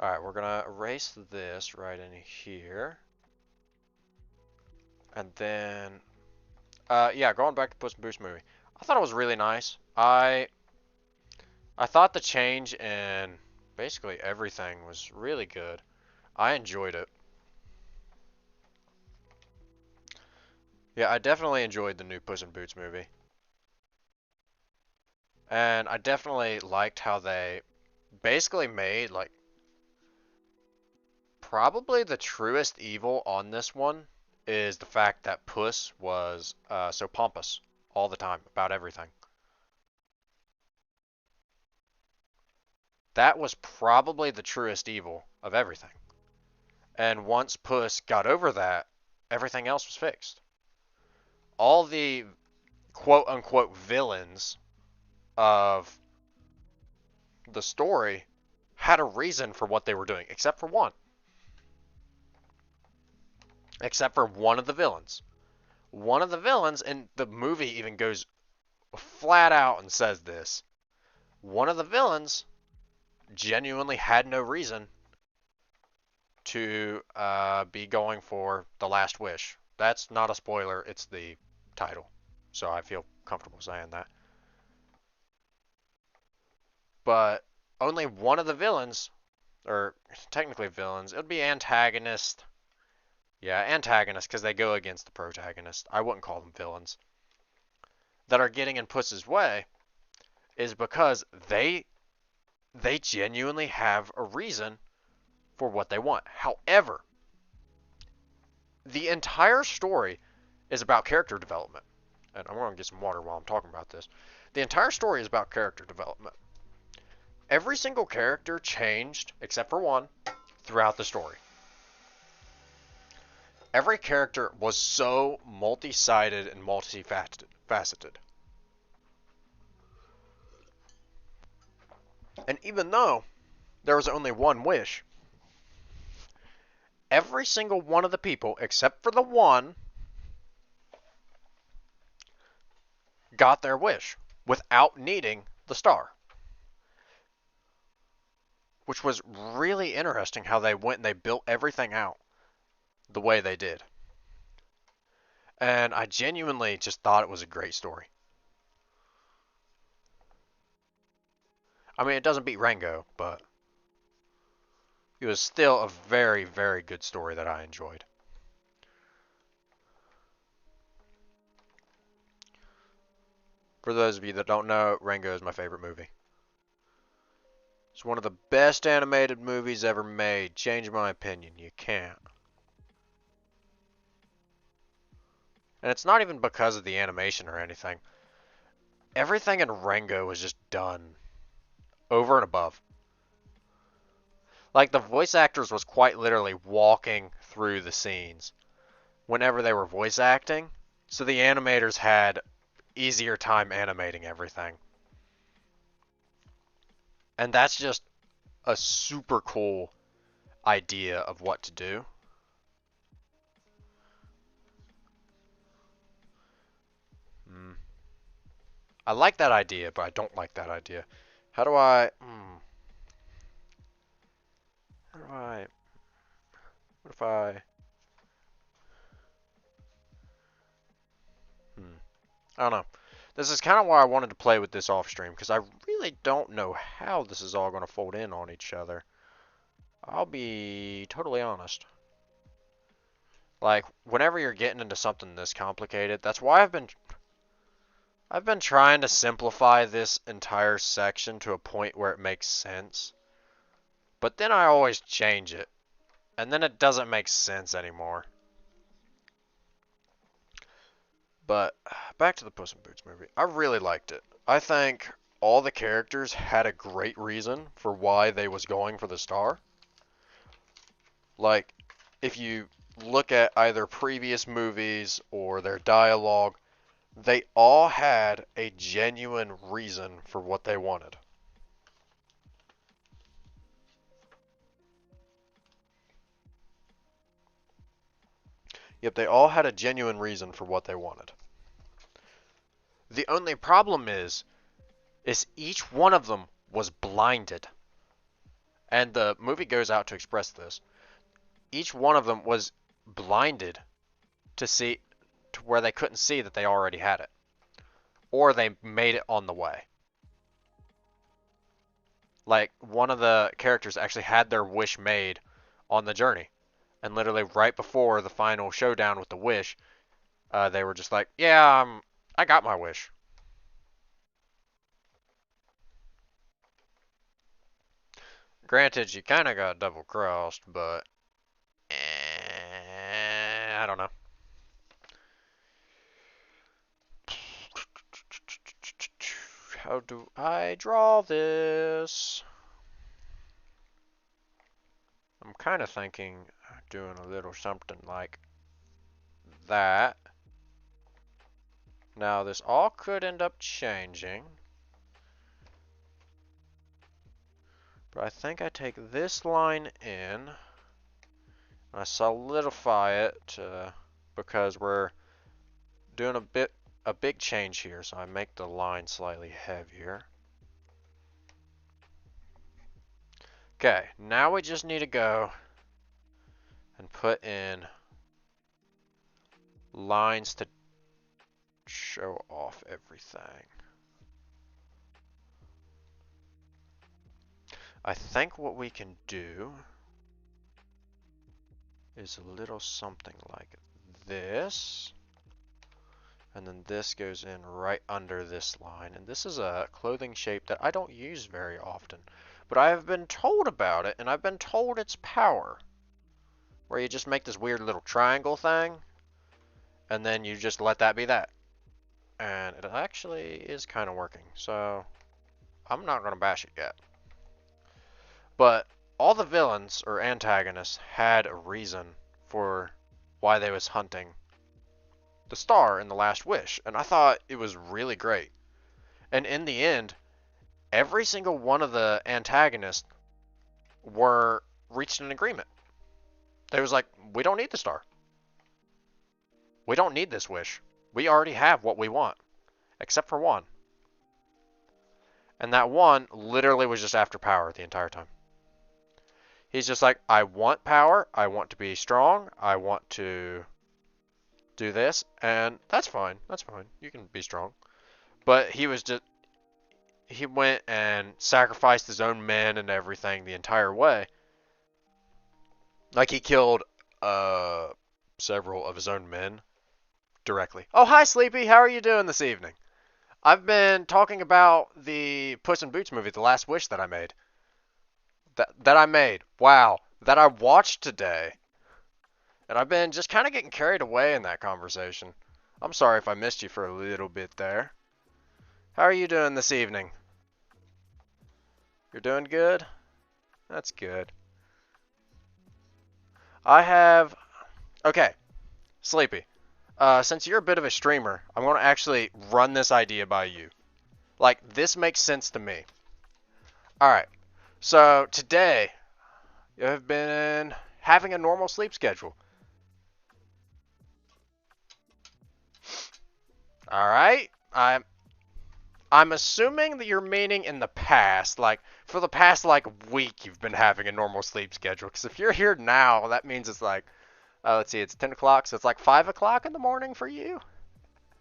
Alright, we're going to erase this right in here. And then, yeah, going back to Puss in Boots movie. I thought it was really nice. I thought the change in basically everything was really good. I enjoyed it. Yeah, I definitely enjoyed the new Puss in Boots movie. And I definitely liked how they basically made, like, probably the truest evil on this one is the fact that Puss was so pompous all the time about everything. That was probably the truest evil of everything. And once Puss got over that, everything else was fixed. All the quote unquote villains of the story had a reason for what they were doing, except for one. Except for one of the villains. One of the villains, and the movie even goes flat out and says this. One of the villains genuinely had no reason to be going for the last wish. That's not a spoiler, it's the title. So I feel comfortable saying that. But only one of the villains, or technically villains, it would be antagonist. Yeah, antagonists, because they go against the protagonist. I wouldn't call them villains. That are getting in Puss's way is because they genuinely have a reason for what they want. However, the entire story is about character development. And I'm going to get some water while I'm talking about this. The entire story is about character development. Every single character changed, except for one, throughout the story. Every character was so multi-sided and multifaceted. And even though there was only one wish, every single one of the people, except for the one, got their wish without needing the star. Which was really interesting how they went and they built everything out the way they did. And I genuinely just thought it was a great story. I mean, it doesn't beat Rango, but it was still a very, very good story that I enjoyed. For those of you that don't know, Rango is my favorite movie. It's one of the best animated movies ever made. Change my opinion. You can't. And it's not even because of the animation or anything. Everything in Rango was just done over and above. Like, the voice actors was quite literally walking through the scenes whenever they were voice acting. So the animators had easier time animating everything. And that's just a super cool idea of what to do. I like that idea, but I don't like that idea. How do I... How do I... What if I... I don't know. This is kind of why I wanted to play with this off stream, because I really don't know how this is all going to fold in on each other. I'll be totally honest. Like, whenever you're getting into something this complicated, that's why I've been trying to simplify this entire section to a point where it makes sense. But then I always change it. And then it doesn't make sense anymore. But back to the Puss in Boots movie. I really liked it. I think all the characters had a great reason for why they was going for the star. Like, if you look at either previous movies or their dialogue, they all had a genuine reason for what they wanted. Yep, they all had a genuine reason for what they wanted. The only problem is each one of them was blinded. And the movie goes out to express this. Each one of them was blinded to see to where they couldn't see that they already had it. Or they made it on the way. Like, one of the characters actually had their wish made on the journey. And literally right before the final showdown with the wish, they were just like, yeah, I got my wish. Granted, you kind of got double-crossed, but I don't know. How do I draw this? I'm kind of thinking doing a little something like that. Now, this all could end up changing. But I think I take this line in, and I solidify it because we're doing a big change here, so I make the line slightly heavier. Okay, now we just need to go and put in lines to show off everything. I think what we can do is a little something like this. And then this goes in right under this line. And this is a clothing shape that I don't use very often. But I have been told about it, and I've been told its power. Where you just make this weird little triangle thing, and then you just let that be that. And it actually is kind of working. So I'm not going to bash it yet. But all the villains or antagonists had a reason for why they was hunting the star in The Last Wish, and I thought it was really great. And in the end, every single one of the antagonists were reached an agreement. They was like, we don't need the star. We don't need this wish. We already have what we want, except for one. And that one literally was just after power the entire time. He's just like, I want power, I want to be strong, I want to do this, and that's fine, you can be strong. But he went and sacrificed his own men and everything the entire way. Like he killed several of his own men directly. Oh, hi Sleepy, how are you doing this evening? I've been talking about the Puss in Boots movie, The Last Wish that I made. That I made. Wow. That I watched today. And I've been just kind of getting carried away in that conversation. I'm sorry if I missed you for a little bit there. How are you doing this evening? You're doing good? That's good. Okay, Sleepy. Since you're a bit of a streamer, I'm going to actually run this idea by you. Like, this makes sense to me. Alright, so today, you have been having a normal sleep schedule. Alright, I'm assuming that you're meaning in the past, like, for the past, like, week you've been having a normal sleep schedule. Because if you're here now, that means it's like, let's see, it's 10 o'clock, so it's like 5 o'clock in the morning for you?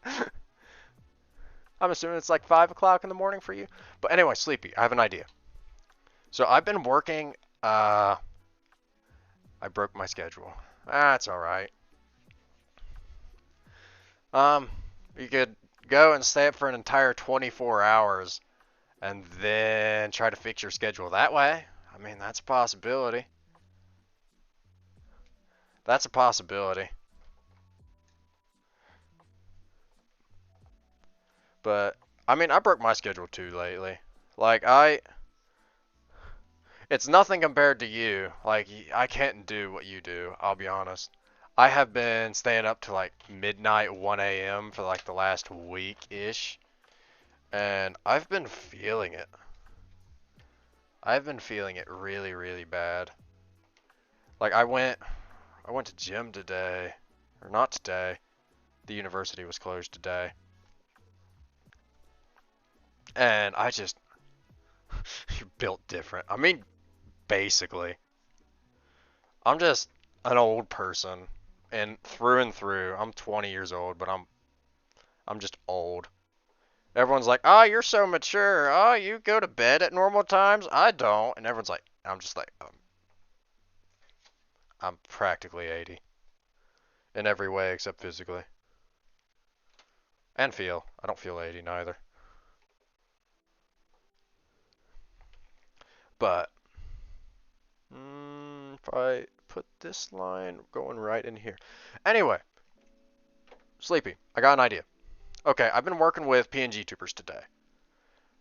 I'm assuming it's like 5 o'clock in the morning for you. But anyway, Sleepy, I have an idea. So I've been working, I broke my schedule. That's alright. You could go and stay up for an entire 24 hours and then try to fix your schedule that way. I mean, that's a possibility. That's a possibility. But, I mean, I broke my schedule too lately. Like, it's nothing compared to you. Like, I can't do what you do, I'll be honest. I have been staying up to like midnight, 1 a.m. for like the last week-ish. And I've been feeling it. I've been feeling it really, really bad. Like, I went to gym today. Or not today. The university was closed today. And I just... You're built different. I mean, basically. I'm just an old person. And through, I'm 20 years old, but I'm just old. Everyone's like, oh, you're so mature. Oh, you go to bed at normal times? I don't. And everyone's like, I'm just like, I'm practically 80. In every way except physically. And feel. I don't feel 80 neither. But, if I put this line going right in here. Anyway, Sleepy, I got an idea. Okay, I've been working with PNG tubers today.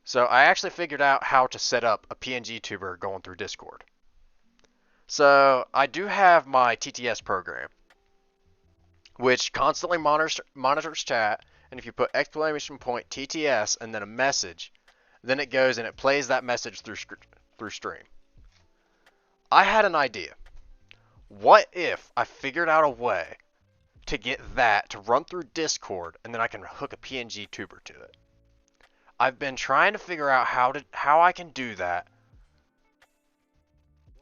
So I actually figured out how to set up a PNG tuber going through Discord. So I do have my TTS program, which constantly monitors chat, and if you put exclamation point TTS and then a message, then it goes and it plays that message through stream. I had an idea. What if I figured out a way to get that to run through Discord, and then I can hook a PNG tuber to it? I've been trying to figure out how I can do that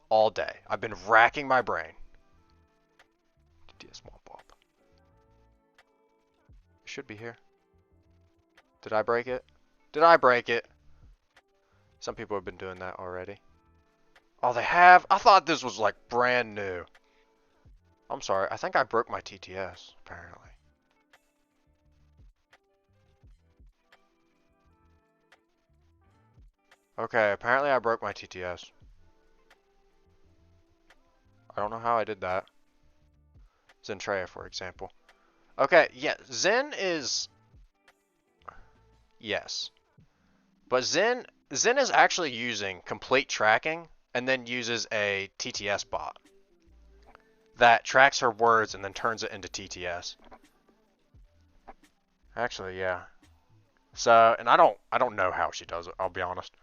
all day. I've been racking my brain. TTS Swamp Bob. It should be here. Did I break it? Did I break it? Some people have been doing that already. Oh, they have? I thought this was like brand new. I'm sorry, I think I broke my TTS, apparently. Okay, apparently I broke my TTS. I don't know how I did that. Zentreya, for example. Okay, yeah, Zen is... Yes. But Zen is actually using complete tracking and then uses a TTS bot that tracks her words and then turns it into TTS. Actually, yeah. So, and I don't know how she does it, I'll be honest.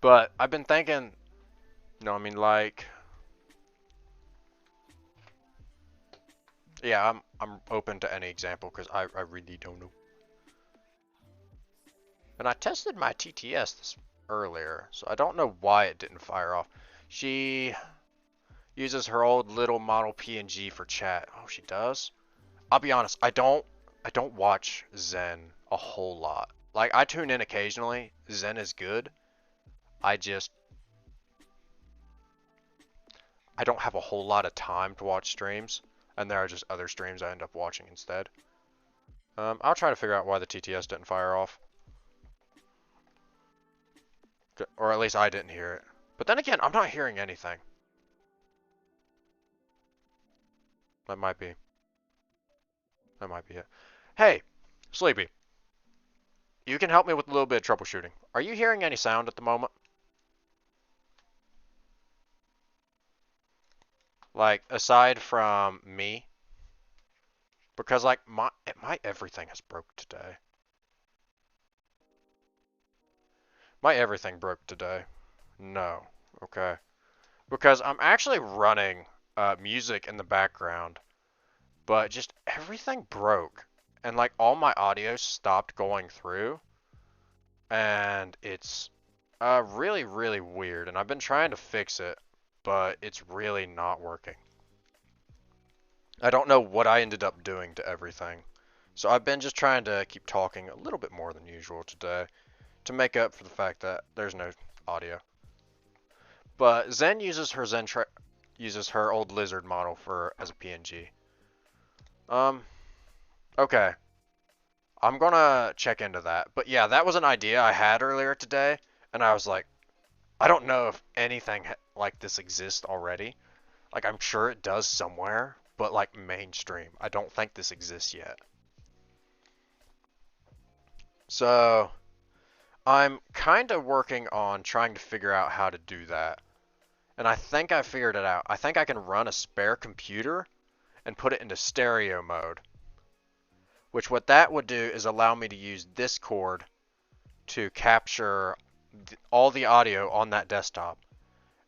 But I've been thinking, I mean, like, yeah, I'm open to any example because I really don't know. And I tested my TTS earlier, so I don't know why it didn't fire off. She uses her old little model PNG for chat. Oh, she does? I'll be honest, I don't watch Zen a whole lot. Like, I tune in occasionally. Zen is good. I don't have a whole lot of time to watch streams, and there are just other streams I end up watching instead. I'll try to figure out why the TTS didn't fire off. Or at least I didn't hear it. But then again, I'm not hearing anything. That might be. That might be it. Hey, Sleepy. You can help me with a little bit of troubleshooting. Are you hearing any sound at the moment? Like, aside from me? Because, like, my everything has broke today. My everything broke today. No. Okay. Because I'm actually running music in the background, but just everything broke. And, like, all my audio stopped going through. And it's really, really weird. And I've been trying to fix it, but it's really not working. I don't know what I ended up doing to everything. So I've been just trying to keep talking a little bit more than usual today to make up for the fact that there's no audio. But Zen uses her old lizard model as a PNG. Okay. I'm gonna check into that. But yeah, that was an idea I had earlier today, and I was like, I don't know if anything like this exists already. Like, I'm sure it does somewhere, but like mainstream. I don't think this exists yet. So, I'm kind of working on trying to figure out how to do that. And I think I figured it out. I think I can run a spare computer and put it into stereo mode. Which what that would do is allow me to use Discord to capture all the audio on that desktop.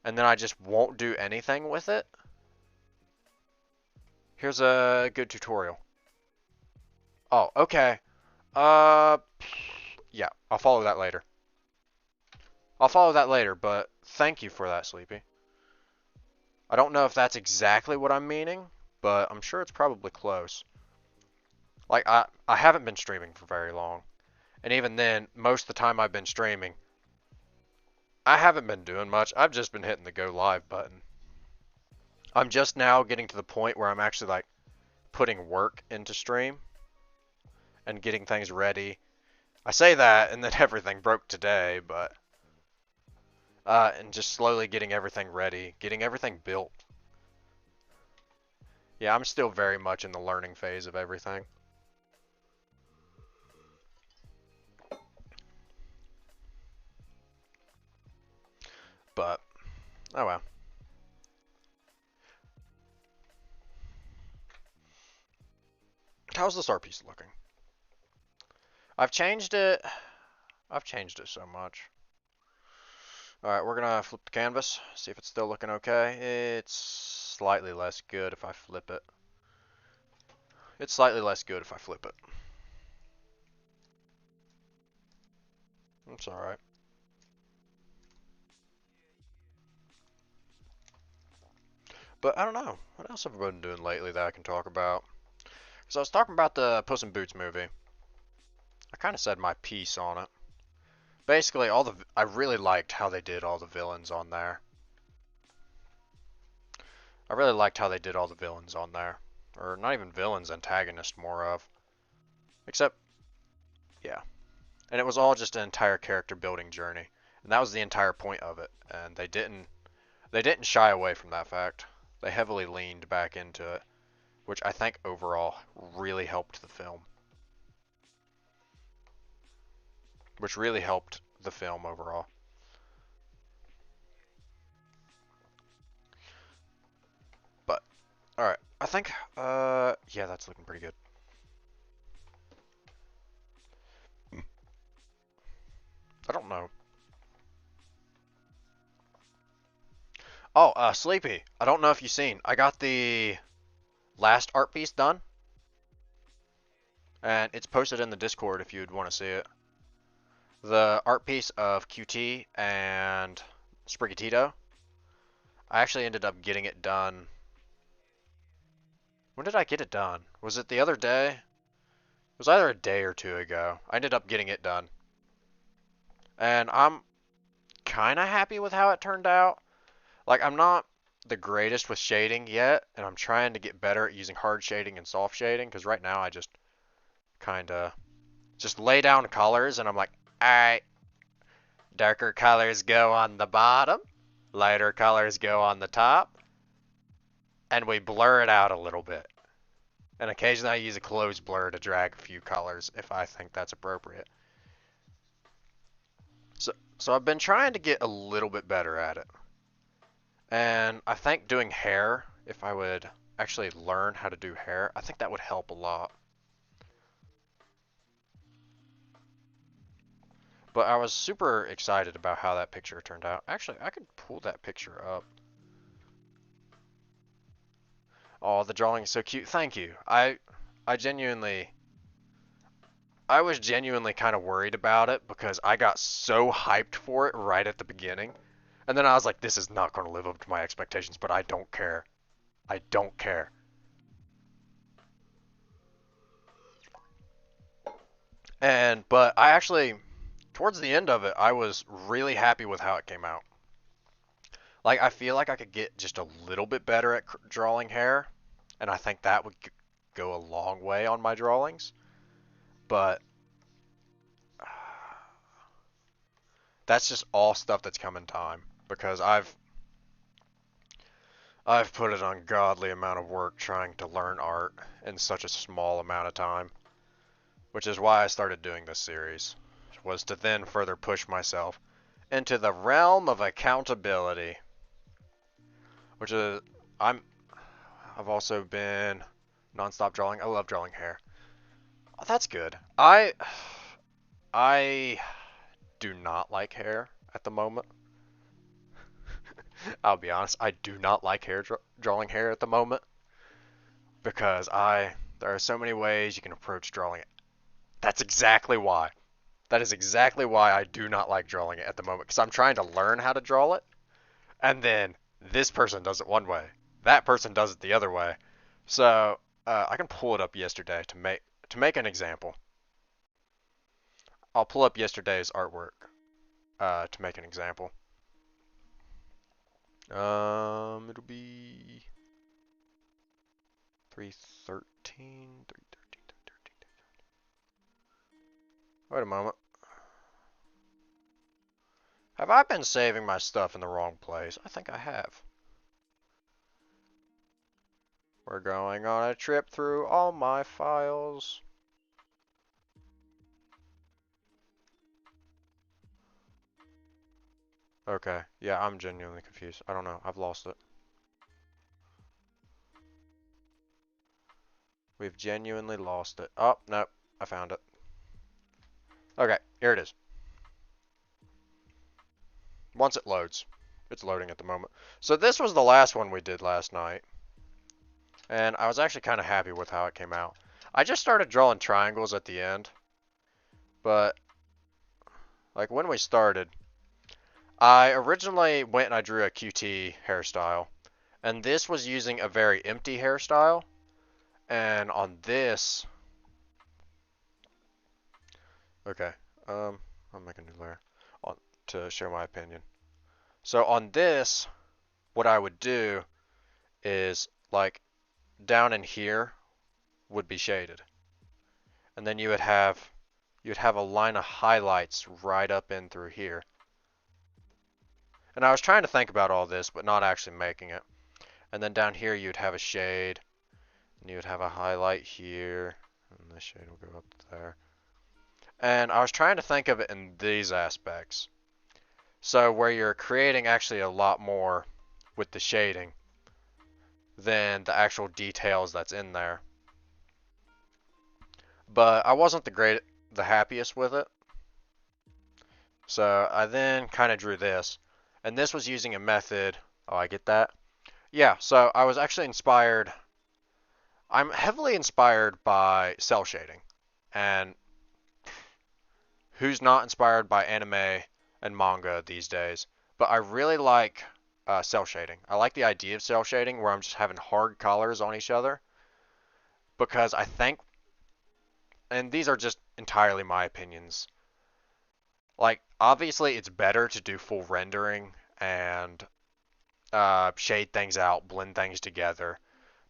And then I just won't do anything with it. Here's a good tutorial. Oh, okay. Yeah, I'll follow that later. But thank you for that, Sleepy. I don't know if that's exactly what I'm meaning, but I'm sure it's probably close. Like, I haven't been streaming for very long. And even then, most of the time I've been streaming, I haven't been doing much. I've just been hitting the go live button. I'm just now getting to the point where I'm actually, like, putting work into stream and getting things ready. I say that, and then everything broke today, but... and just slowly getting everything ready, getting everything built. Yeah, I'm still very much in the learning phase of everything. But, oh well. How's this art piece looking? I've changed it so much. Alright, we're gonna flip the canvas, see if it's still looking okay. It's slightly less good if I flip it. It's slightly less good if I flip it. It's alright. But I don't know. What else have I been doing lately that I can talk about? Because I was talking about the Puss in Boots movie. I kind of said my piece on it. Basically, I really liked how they did all the villains on there. I really liked how they did all the villains on there. Or not even villains, antagonists more of. Except, yeah. And it was all just an entire character building journey. And that was the entire point of it. And they didn't shy away from that fact. They heavily leaned back into it, which I think overall really helped the film. Which really helped the film overall. But, alright. I think, yeah, that's looking pretty good. I don't know. Oh, Sleepy. I don't know if you've seen. I got the last art piece done. And it's posted in the Discord if you'd want to see it. The art piece of QT and Sprigatito. I actually ended up getting it done. When did I get it done? Was it the other day? It was either a day or two ago. I ended up getting it done. And I'm kind of happy with how it turned out. Like, I'm not the greatest with shading yet, and I'm trying to get better at using hard shading and soft shading, because right now I just kind of just lay down colors, and I'm like, alright, darker colors go on the bottom, lighter colors go on the top, and we blur it out a little bit. And occasionally I use a closed blur to drag a few colors if I think that's appropriate. So I've been trying to get a little bit better at it. And I think doing hair, if I would actually learn how to do hair, I think that would help a lot. But I was super excited about how that picture turned out. Actually, I could pull that picture up. Oh, the drawing is so cute. Thank you. I was genuinely kind of worried about it because I got so hyped for it right at the beginning. And then I was like, this is not going to live up to my expectations, but I don't care. I don't care. But I actually, towards the end of it, I was really happy with how it came out. Like, I feel like I could get just a little bit better at drawing hair, and I think that would go a long way on my drawings. But that's just all stuff that's come in time because I've put an ungodly amount of work trying to learn art in such a small amount of time, which is why I started doing this series, was to then further push myself into the realm of accountability, which is I've also been nonstop drawing. I love drawing hair. Oh, that's good. I do not like hair at the moment. I'll be honest, I do not like drawing hair at the moment because there are so many ways you can approach drawing it. That's exactly why. That is exactly why I do not like drawing it at the moment because I'm trying to learn how to draw it, and then this person does it one way, that person does it the other way. So I can pull it up yesterday to make an example. I'll pull up yesterday's artwork to make an example. It'll be 313. Wait a moment. Have I been saving my stuff in the wrong place? I think I have. We're going on a trip through all my files. Okay, yeah, I'm genuinely confused. I don't know, I've lost it. We've genuinely lost it. Oh, nope, I found it. Okay, here it is. Once it loads. It's loading at the moment. So this was the last one we did last night. And I was actually kind of happy with how it came out. I just started drawing triangles at the end. But, like when we started, I originally went and I drew a QT hairstyle. And this was using a very empty hairstyle. And on this... Okay, I'll make a new layer to show my opinion. So on this, what I would do is like down in here would be shaded. And then you'd have a line of highlights right up in through here. And I was trying to think about all this, but not actually making it. And then down here you'd have a shade, and you'd have a highlight here, and the shade will go up to there. And I was trying to think of it in these aspects. So where you're creating actually a lot more with the shading than the actual details that's in there. But I wasn't the happiest with it. So I then kind of drew this. And this was using a method. Oh, I get that. Yeah, so I was actually inspired. I'm heavily inspired by cell shading. And who's not inspired by anime and manga these days? But I really like cell shading. I like the idea of cell shading where I'm just having hard colors on each other. Because I think, and these are just entirely my opinions, like, obviously it's better to do full rendering and shade things out, blend things together,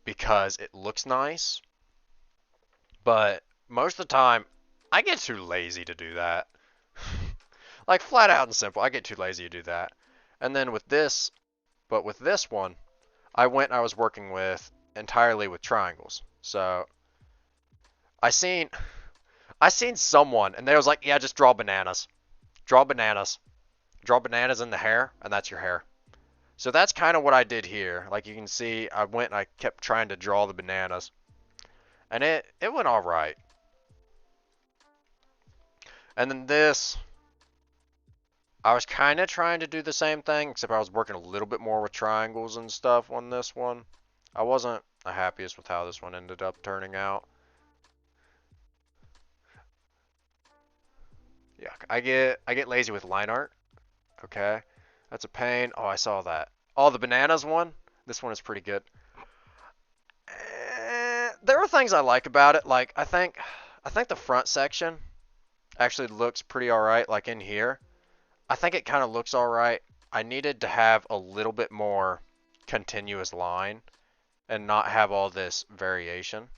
because it looks nice. But most of the time, I get too lazy to do that. Like, flat out and simple, I get too lazy to do that. And then with this, but with this one, I was working with entirely with triangles. So I seen someone and they was like, yeah, just draw bananas. Draw bananas. Draw bananas in the hair, and that's your hair. So that's kind of what I did here. Like you can see, I went and I kept trying to draw the bananas. And it went alright. And then this, I was kind of trying to do the same thing, except I was working a little bit more with triangles and stuff on this one. I wasn't the happiest with how this one ended up turning out. Yeah, I get lazy with line art. Okay, that's a pain. Oh, I saw that. Oh, the bananas one. This one is pretty good. There are things I like about it. Like I think the front section actually looks pretty alright. Like in here, I think it kind of looks alright. I needed to have a little bit more continuous line and not have all this variation.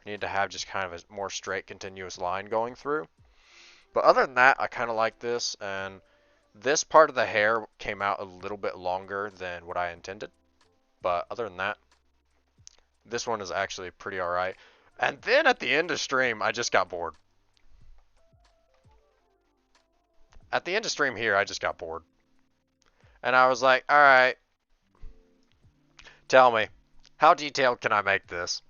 I need to have just kind of a more straight continuous line going through. But other than that, I kind of like this, and this part of the hair came out a little bit longer than what I intended. But other than that, this one is actually pretty alright. And then at the end of stream, I just got bored. At the end of stream here, I just got bored. And I was like, alright, tell me, how detailed can I make this?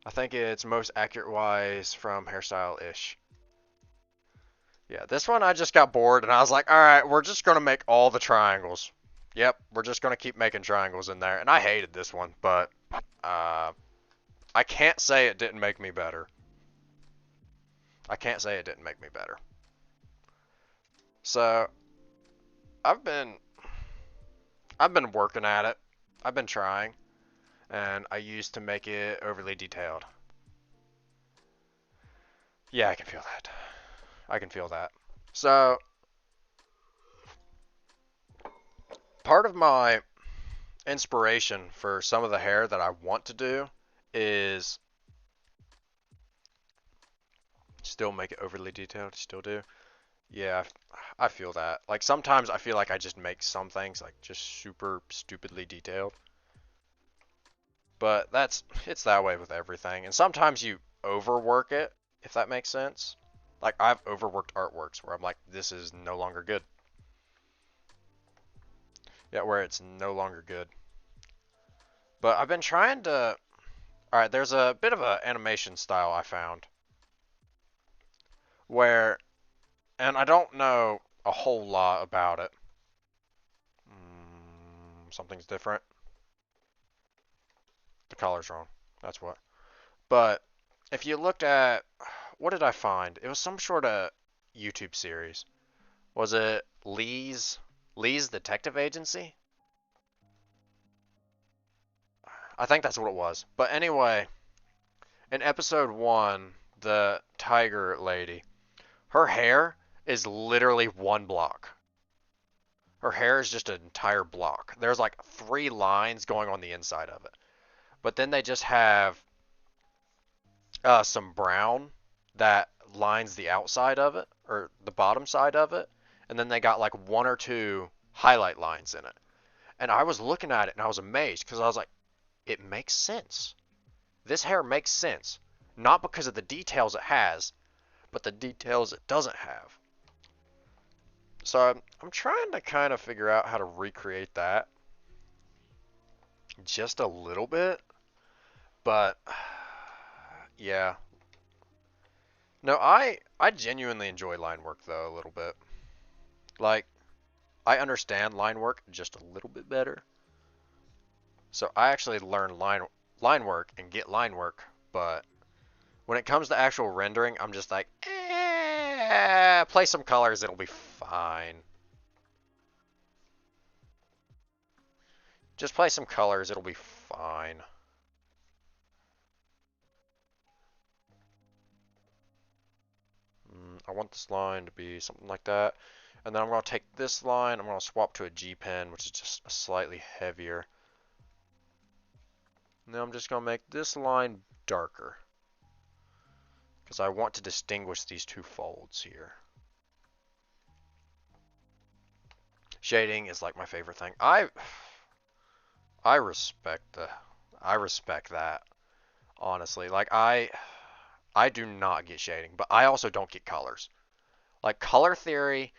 I think it's most accurate wise from hairstyle-ish. Yeah, this one I just got bored and I was like, alright, we're just going to make all the triangles. Yep, we're just going to keep making triangles in there. And I hated this one, but I can't say it didn't make me better. I can't say it didn't make me better. So, I've been working at it. I've been trying. And I used to make it overly detailed. Yeah, I can feel that. I can feel that. So, part of my inspiration for some of the hair that I want to do is still make it overly detailed. Still do. Yeah, I feel that. Like sometimes I feel like I just make some things like just super stupidly detailed. But it's that way with everything. And sometimes you overwork it, if that makes sense. Like I've overworked artworks where I'm like, this is no longer good. Yeah, where it's no longer good. But I've been trying to... Alright, there's a bit of an animation style I found. Where... And I don't know a whole lot about it. Something's different. The color's wrong. That's what. But if you looked at... What did I find? It was some sort of YouTube series. Was it Lee's Detective Agency? I think that's what it was. But anyway, in episode 1, the tiger lady, her hair is literally one block. Her hair is just an entire block. There's like 3 lines going on the inside of it. But then they just have some brown that lines the outside of it, or the bottom side of it. And then they got like 1 or 2 highlight lines in it. And I was looking at it and I was amazed because I was like, it makes sense. This hair makes sense. Not because of the details it has, but the details it doesn't have. So I'm trying to kind of figure out how to recreate that just a little bit, but yeah. No, I genuinely enjoy line work though a little bit. Like I understand line work just a little bit better. So I actually learn line work and get line work, but when it comes to actual rendering, I'm just like, play some colors, it'll be fine. Just play some colors, it'll be fine. I want this line to be something like that. And then I'm going to take this line, I'm going to swap to a G pen, which is just slightly heavier. And then I'm just going to make this line darker, because I want to distinguish these 2 folds here. Shading is like my favorite thing. I respect that, honestly. Like I do not get shading, but I also don't get colors. Like color theory,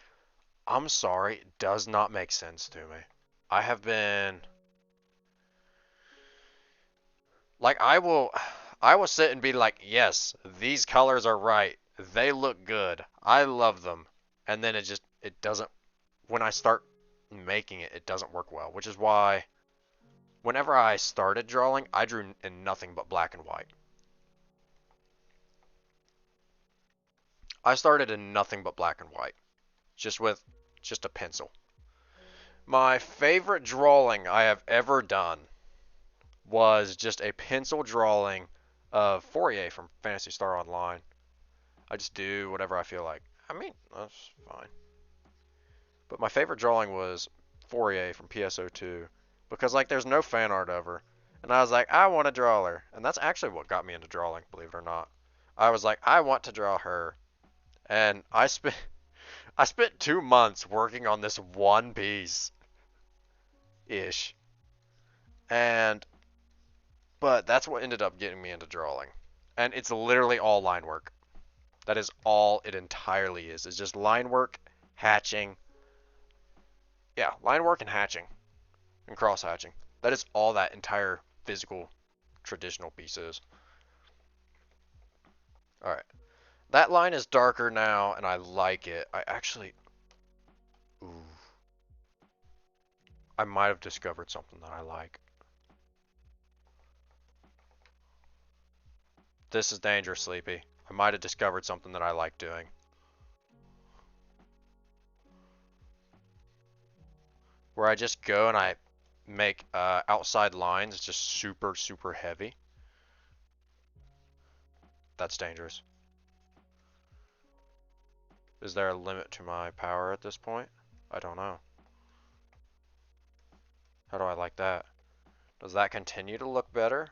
I'm sorry, does not make sense to me. I have been like I will sit and be like, "Yes, these colors are right. They look good. I love them." And then it doesn't, when I start making it, it doesn't work well, which is why whenever I started drawing, I drew in nothing but black and white. I started in nothing but black and white, with just a pencil. My favorite drawing I have ever done was just a pencil drawing of Fourier from Phantasy Star Online. I just do whatever I feel like. I mean, that's fine. But my favorite drawing was Fourier from PSO2 because like there's no fan art of her. And I was like, I want to draw her. And that's actually what got me into drawing, believe it or not. I was like, I want to draw her. And I spent 2 months working on this one piece ish. And but that's what ended up getting me into drawing. And it's literally all line work. That is all it entirely is. It's just line work, hatching. Yeah, line work and hatching. And cross hatching. That is all that entire physical traditional piece is. Alright. That line is darker now, and I like it. I actually... Ooh. I might have discovered something that I like. This is dangerous, Sleepy. I might have discovered something that I like doing. Where I just go and I make outside lines just super, super heavy. That's dangerous. Is there a limit to my power at this point? I don't know. How do I like that? Does that continue to look better?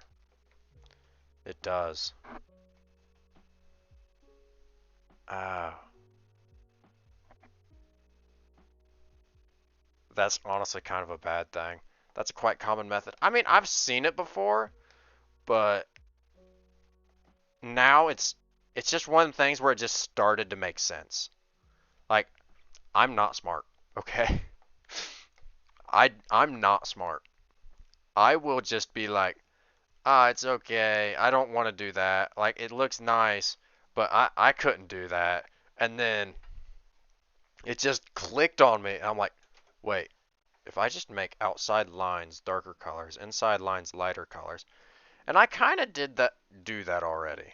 It does. Ah. That's honestly kind of a bad thing. That's a quite common method. I mean, I've seen it before, but now it's just one of the things where it just started to make sense. Like, I'm not smart, okay? I'm not smart. I will just be like, it's okay. I don't want to do that. Like, it looks nice, but I couldn't do that. And then it just clicked on me. I'm like, wait, if I just make outside lines darker colors, inside lines lighter colors, and I kind of do that already.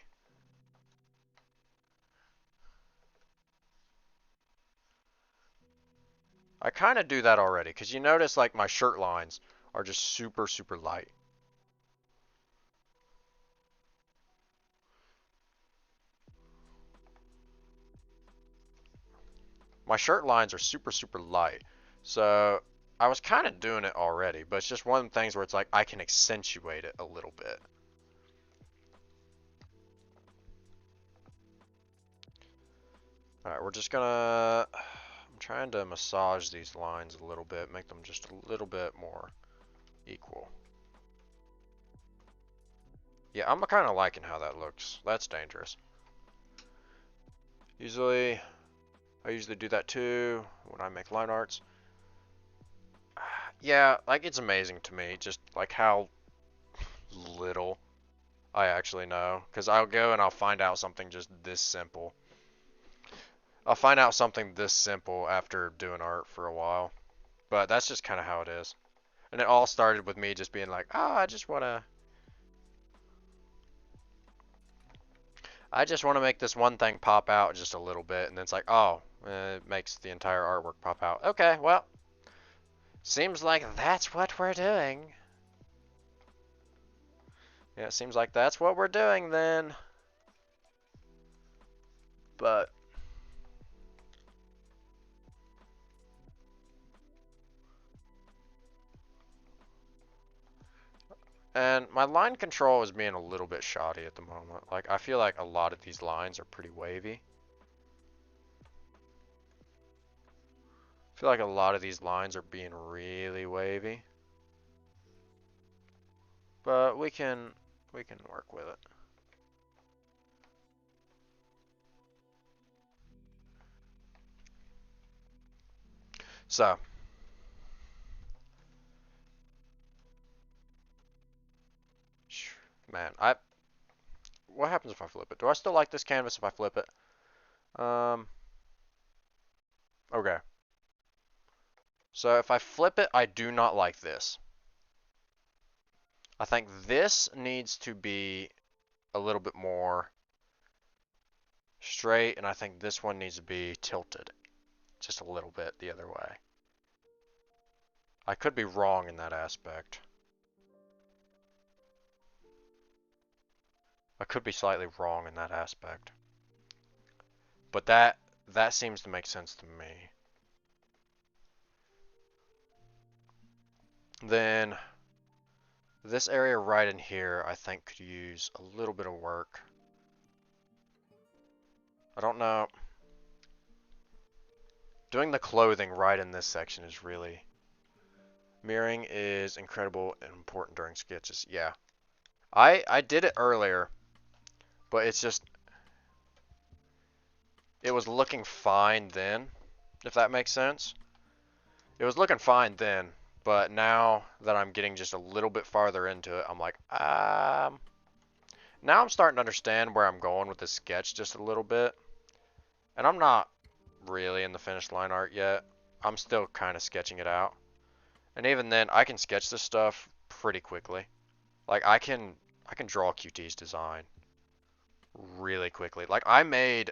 I kind of do that already, because you notice like my shirt lines are just super, super light. My shirt lines are super, super light. So I was kind of doing it already, but it's just one of the things where it's like I can accentuate it a little bit. Alright, we're just gonna... I'm trying to massage these lines a little bit, make them just a little bit more equal. Yeah, I'm kind of liking how that looks. That's dangerous. I usually do that too when I make line arts. Yeah, like it's amazing to me just like how little I actually know. Because I'll go and I'll find out something just this simple. I'll find out something this simple after doing art for a while. But that's just kind of how it is. And it all started with me just being like, oh, I just want to make this one thing pop out just a little bit. And then it's like, oh, it makes the entire artwork pop out. Okay, well, seems like that's what we're doing. Yeah, it seems like that's what we're doing then. But and my line control is being a little bit shoddy at the moment. Like I feel like a lot of these lines are pretty wavy. I feel like a lot of these lines are being really wavy. But we can work with it. So, man, what happens if I flip it? Do I still like this canvas if I flip it? Okay. So if I flip it, I do not like this. I think this needs to be a little bit more straight, and I think this one needs to be tilted just a little bit the other way. I could be wrong in that aspect. I could be slightly wrong in that aspect. But that seems to make sense to me. Then this area right in here I think could use a little bit of work. I don't know. Doing the clothing right in this section is really... Mirroring is incredible and important during sketches. Yeah. I did it earlier, but it's just... It was looking fine then, if that makes sense. It was looking fine then, but now that I'm getting just a little bit farther into it, I'm like, now I'm starting to understand where I'm going with this sketch just a little bit. And I'm not really in the finished line art yet. I'm still kind of sketching it out. And even then, I can sketch this stuff pretty quickly. Like I can draw QT's design really quickly. Like I made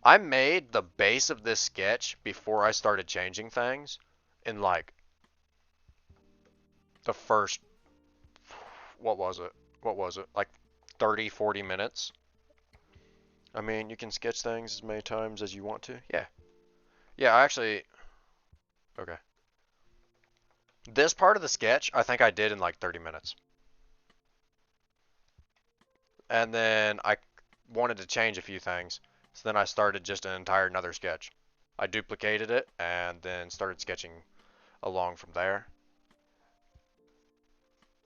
the base of this sketch before I started changing things in like the first, what was it? Like 30, 40 minutes. I mean, you can sketch things as many times as you want to. Yeah. Yeah, I actually, okay. This part of the sketch, I think I did in like 30 minutes. And then I wanted to change a few things. So then I started just an entire another sketch. I duplicated it and then started sketching along from there.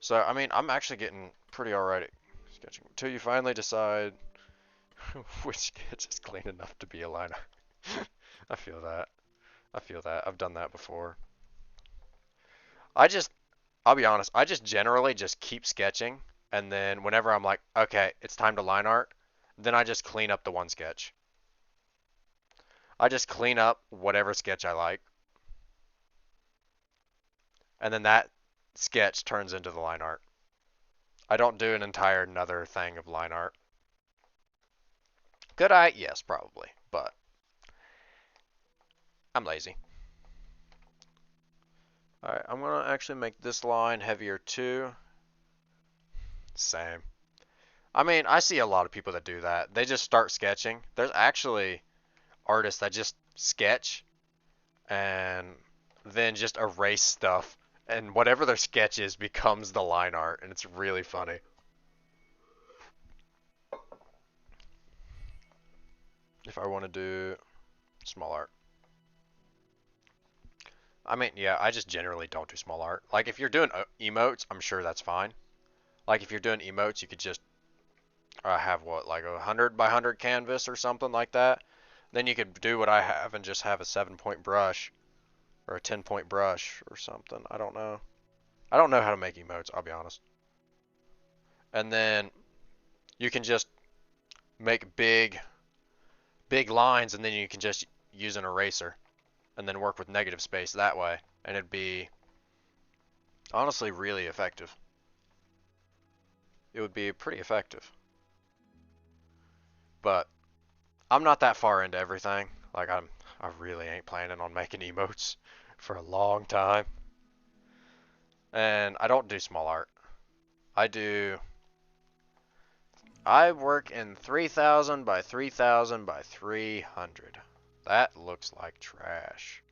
So, I mean, I'm actually getting pretty alright at sketching. Until you finally decide which sketch is clean enough to be a liner. I feel that. I feel that. I've done that before. I'll be honest, I just generally just keep sketching. And then whenever I'm like, okay, it's time to line art, then I just clean up the one sketch. I just clean up whatever sketch I like. And then that sketch turns into the line art. I don't do an entire another thing of line art. Could I? Yes, probably. But I'm lazy. Alright, I'm going to actually make this line heavier too. Same. I mean, I see a lot of people that do that. They just start sketching. There's actually artists that just sketch and then just erase stuff, and whatever their sketch is becomes the line art, and it's really funny. If I want to do small art. I mean, yeah, I just generally don't do small art. Like, if you're doing emotes, I'm sure that's fine. Like, if you're doing emotes, you could just have what, like 100 by 100 canvas or something like that. Then you could do what I have and just have a 7-point brush or a 10-point brush or something. I don't know. I don't know how to make emotes, I'll be honest. And then you can just make big lines, and then you can just use an eraser and then work with negative space that way, and it'd be honestly really effective. It would be pretty effective. But I'm not that far into everything. Like, I really ain't planning on making emotes for a long time. And I don't do small art. I work in 3000 by 3000 by 300. That looks like trash.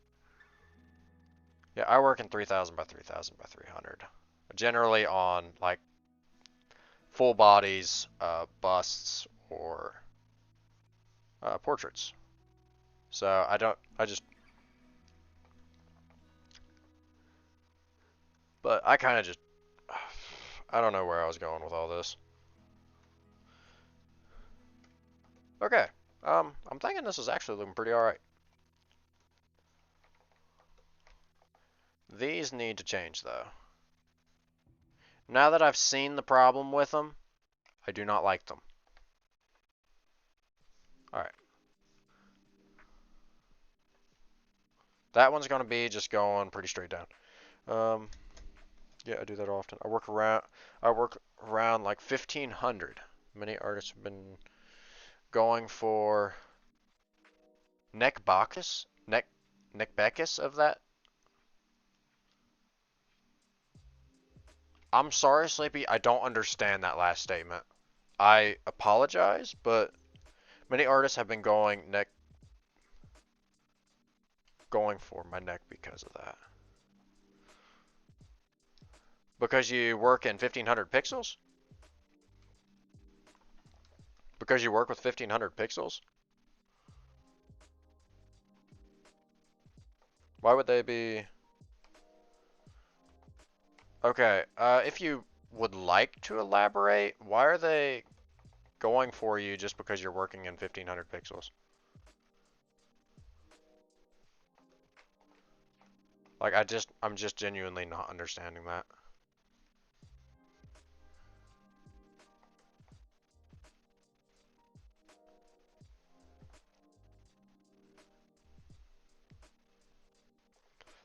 Yeah, I work in 3000 by 3000 by 300. Generally on like full bodies, busts, or portraits. So but I kind of just, I don't know where I was going with all this. Okay, I'm thinking this is actually looking pretty alright. These need to change though. Now that I've seen the problem with them, I do not like them. Alright. That one's going to be just going pretty straight down. Yeah, I do that often. I work around like 1500. Many artists have been going for neckbacchus of that. I'm sorry, Sleepy, I don't understand that last statement. I apologize, but many artists have been going for my neck because of that. Because you work in 1500 pixels? Because you work with 1500 pixels? Why would they be... Okay, if you would like to elaborate, why are they going for you just because you're working in 1500 pixels? Like, I'm just genuinely not understanding that.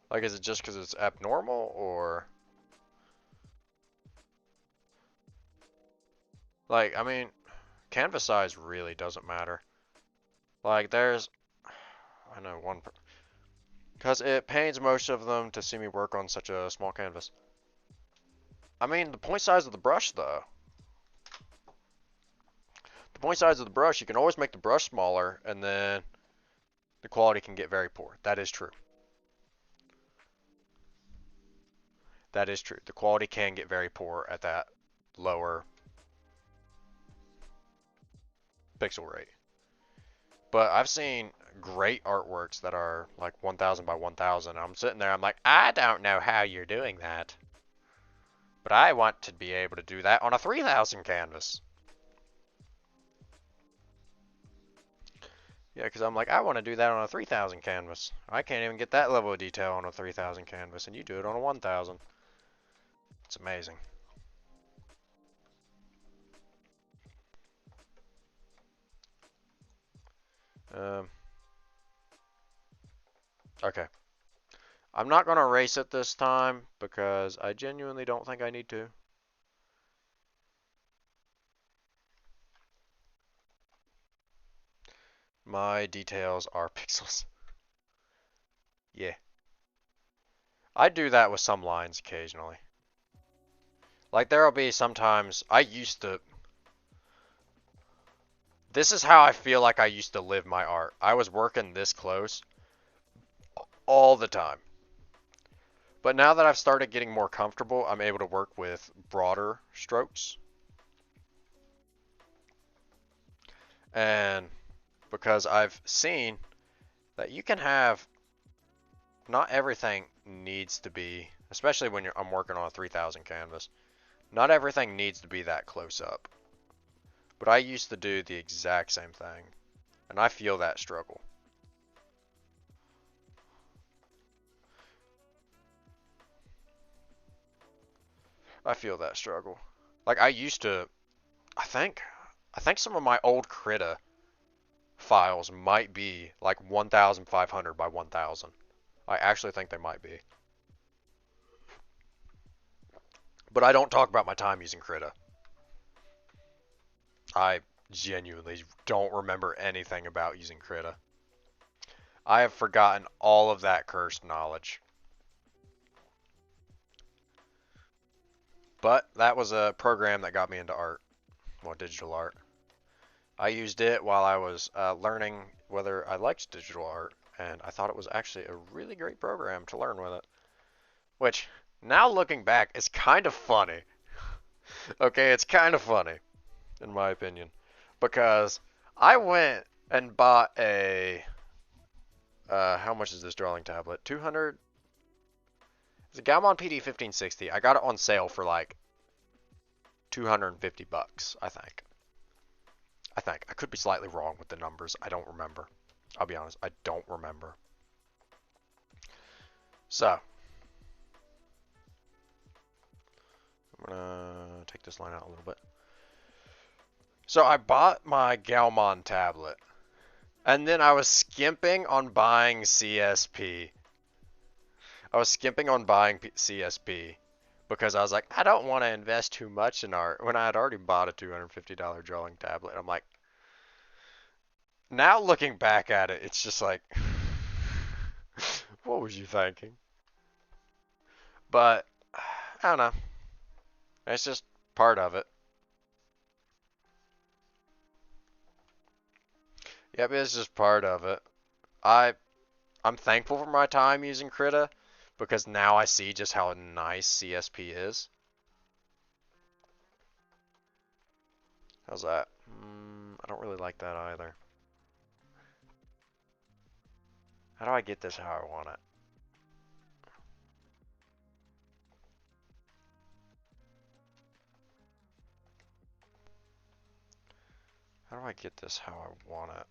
Like, is it just because it's abnormal, or... Like, I mean, canvas size really doesn't matter. Like, there's... I know one... Because it pains most of them to see me work on such a small canvas. I mean, the point size of the brush, though. The point size of the brush, you can always make the brush smaller, and then the quality can get very poor. That is true. That is true. The quality can get very poor at that lower pixel rate. But I've seen great artworks that are like 1000 by 1000. I'm sitting there, I'm like, I don't know how you're doing that. But I want to be able to do that on a 3000 canvas. Yeah, because I'm like, I want to do that on a 3000 canvas. I can't even get that level of detail on a 3000 canvas, and you do it on a 1000. It's amazing. Okay. I'm not going to erase it this time because I genuinely don't think I need to. My details are pixels. Yeah. I do that with some lines occasionally. Like, there'll be sometimes I used to... This is how I feel like I used to live my art. I was working this close, all the time. But now that I've started getting more comfortable, I'm able to work with broader strokes. And because I've seen that you can have, not everything needs to be, especially when I'm working on a 3000 canvas, not everything needs to be that close up. But I used to do the exact same thing, and I feel that struggle. I feel that struggle. Like I used to, I think some of my old Krita files might be like 1500 by 1000. I actually think they might be. But I don't talk about my time using Krita. I genuinely don't remember anything about using Krita. I have forgotten all of that cursed knowledge. But that was a program that got me into art. Well, digital art. I used it while I was learning whether I liked digital art, and I thought it was actually a really great program to learn with it. Which, now looking back, is kind of funny. Okay, it's kind of funny, in my opinion. Because I went and bought a... how much is this drawing tablet? 200? It's a Gaomon PD 1560. I got it on sale for like 250 bucks, I think. I could be slightly wrong with the numbers. I don't remember. I'll be honest, I don't remember. So, I'm gonna take this line out a little bit. So I bought my Gaomon tablet, and then I was skimping on buying CSP. I was skimping on buying CSP because I was like, I don't want to invest too much in art when I had already bought a $250 drawing tablet. I'm like, now looking back at it, it's just like, what was you thinking? But, I don't know. It's just part of it. Yep, it's just part of it. I'm thankful for my time using Krita because now I see just how nice CSP is. How's that? I don't really like that either. How do I get this how I want it? How do I get this how I want it?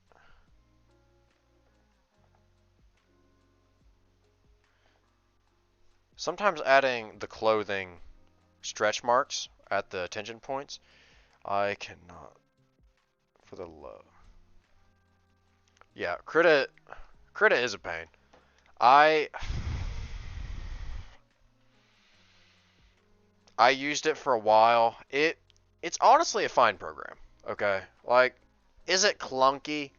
Sometimes adding the clothing stretch marks at the tension points, I cannot for the love. Yeah, Krita is a pain. I used it for a while. It's honestly a fine program. Okay, like, is it clunky?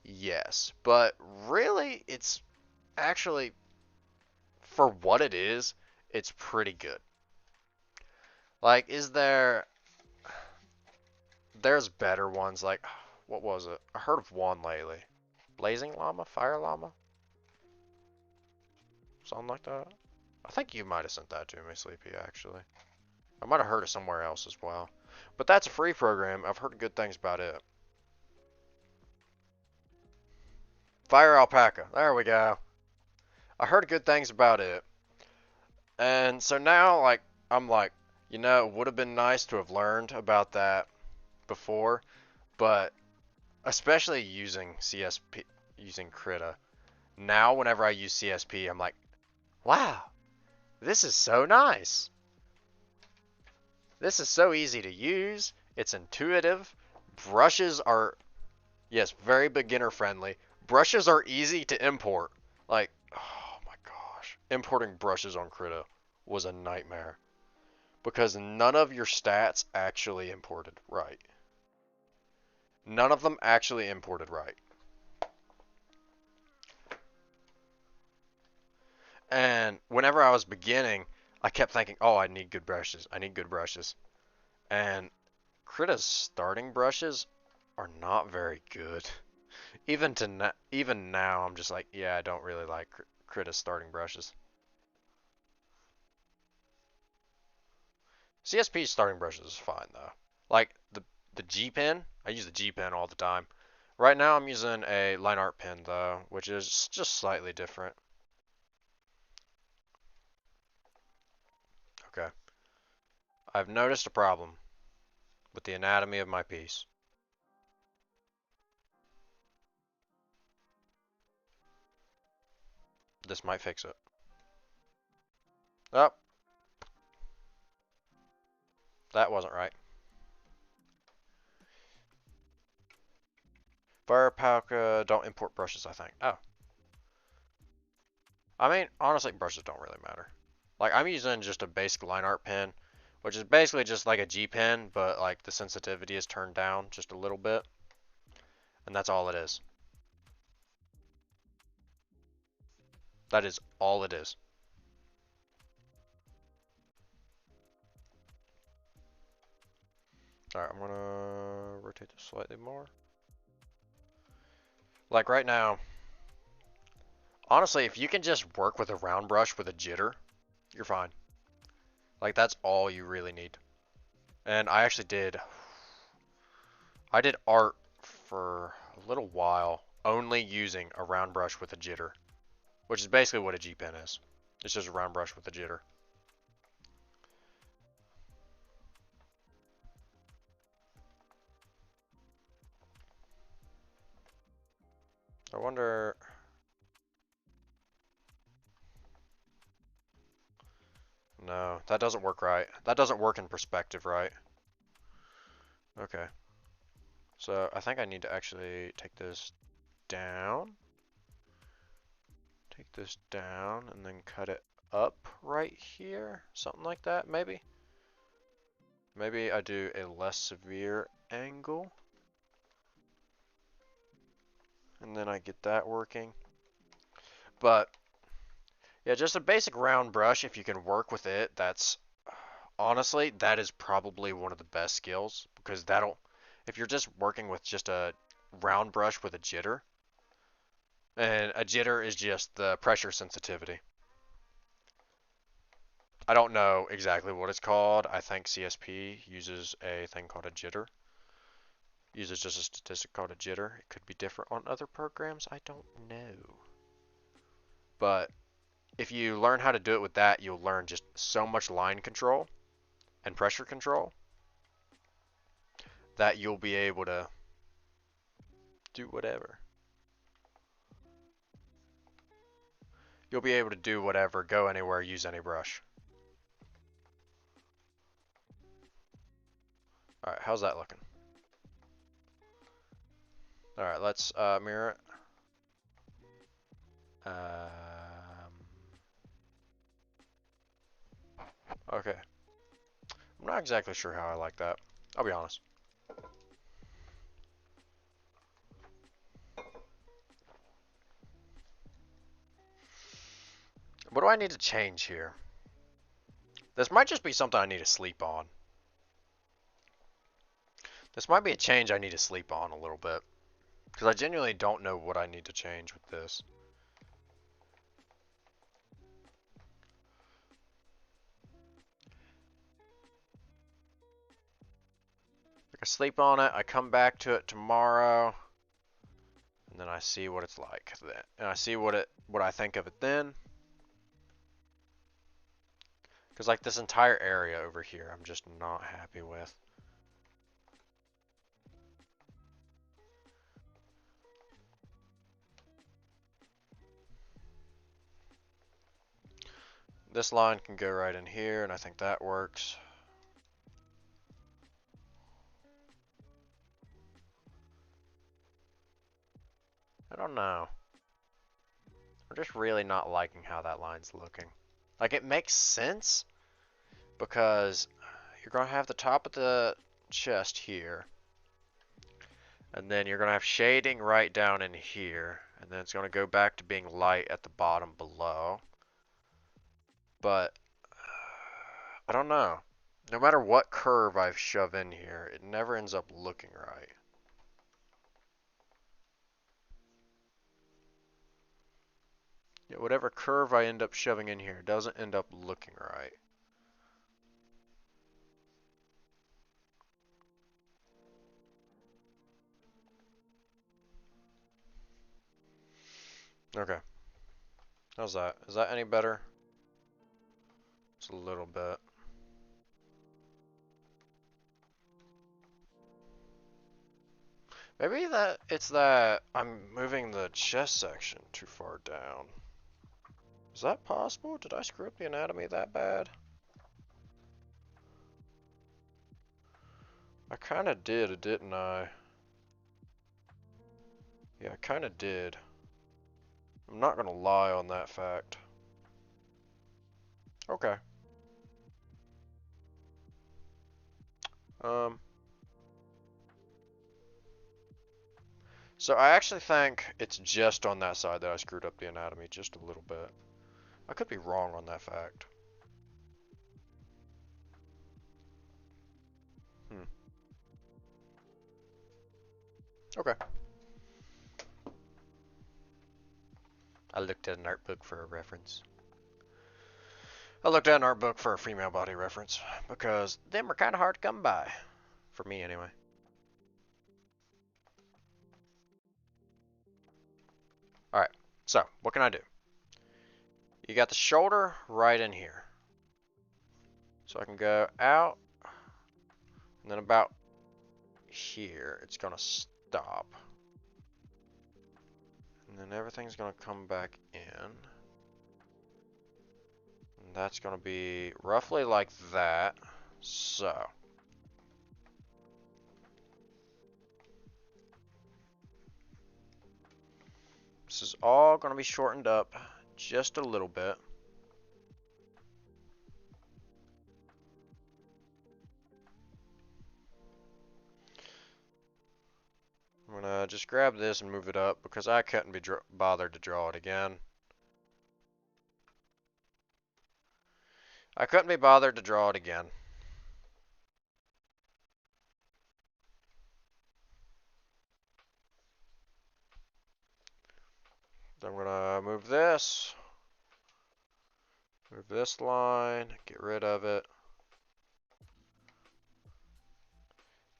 Yes, but really, it's actually, for what it is, it's pretty good. Like, there's better ones, like, what was it? I heard of one lately. Blazing Llama? Fire Llama? Something like that? I think you might have sent that to me, Sleepy, actually. I might have heard it somewhere else as well. But that's a free program. I've heard good things about it. Fire Alpaca. There we go. I heard good things about it. And so now, like, I'm like, you know, it would have been nice to have learned about that before, but especially using CSP, using Krita. Now, whenever I use CSP, I'm like, wow, this is so nice. This is so easy to use. It's intuitive. Brushes are, yes, very beginner friendly. Brushes are easy to import. Like, oh my gosh. Importing brushes on Krita was a nightmare. Because none of your stats actually imported right. None of them actually imported right. And whenever I was beginning, I kept thinking, oh, I need good brushes. I need good brushes. And Krita's starting brushes are not very good. Even now, I'm just like, yeah, I don't really like crit as starting brushes. CSP starting brushes is fine though. Like the G pen, I use the G pen all the time. Right now I'm using a line art pen though, which is just slightly different. Okay. I've noticed a problem with the anatomy of my piece. This might fix it. Oh, that wasn't right. Fire don't import brushes, I think. Oh. I mean, honestly, brushes don't really matter. Like, I'm using just a basic line art pen, which is basically just like a G pen, but like the sensitivity is turned down just a little bit. And that's all it is. That is all it is. Alright, I'm gonna rotate this slightly more. Like right now, honestly, if you can just work with a round brush with a jitter, you're fine. Like that's all you really need. And I actually I did art for a little while only using a round brush with a jitter, which is basically what a G pen is. It's just a round brush with a jitter. I wonder. No, that doesn't work right. That doesn't work in perspective, right? Okay. So I think I need to actually take this down. Take this down and then cut it up right here. Something like that, maybe. Maybe I do a less severe angle. And then I get that working. But yeah, just a basic round brush, if you can work with it, that's honestly, that is probably one of the best skills because if you're just working with just a round brush with a jitter, and a jitter is just the pressure sensitivity. I don't know exactly what it's called. I think CSP uses a thing called a jitter. Uses just a statistic called a jitter. It could be different on other programs. I don't know. But if you learn how to do it with that, you'll learn just so much line control and pressure control that you'll be able to do whatever. You'll be able to do whatever, go anywhere, use any brush. Alright, how's that looking? Alright, let's mirror it. Okay. I'm not exactly sure how I like that. I'll be honest. What do I need to change here? This might just be something I need to sleep on. This might be a change I need to sleep on a little bit. Because I genuinely don't know what I need to change with this. I sleep on it, I come back to it tomorrow, and then I see what it's like then. And I see what I think of it then. Because like this entire area over here, I'm just not happy with. This line can go right in here, and I think that works. I don't know. I'm just really not liking how that line's looking. Like it makes sense because you're going to have the top of the chest here. And then you're going to have shading right down in here. And then it's going to go back to being light at the bottom below. But I don't know. No matter what curve I shove in here, it never ends up looking right. Yet whatever curve I end up shoving in here doesn't end up looking right. Okay. How's that? Is that any better? Just a little bit. Maybe it's that I'm moving the chest section too far down. Is that possible? Did I screw up the anatomy that bad? I kinda did, didn't I? Yeah, I kinda did. I'm not gonna lie on that fact. Okay. Um, so I actually think it's just on that side that I screwed up the anatomy just a little bit. I could be wrong on that fact. Okay. I looked at an art book for a reference. I looked at an art book for a female body reference because them are kind of hard to come by. For me, anyway. Alright, so what can I do? You got the shoulder right in here. So I can go out, and then about here, it's gonna stop. And then everything's gonna come back in. And that's gonna be roughly like that. So. This is all gonna be shortened up just a little bit. I'm gonna just grab this and move it up because I couldn't be bothered to draw it again. I couldn't be bothered to draw it again. So I'm gonna move this line, get rid of it,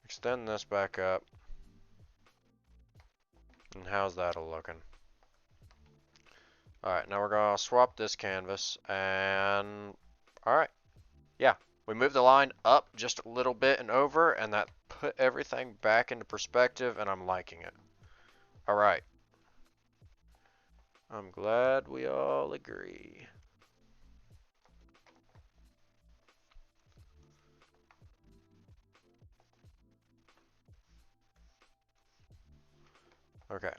extend this back up, and how's that looking? Alright, now we're gonna swap this canvas, and alright, yeah, we moved the line up just a little bit and over, and that put everything back into perspective, and I'm liking it. Alright. I'm glad we all agree. Okay.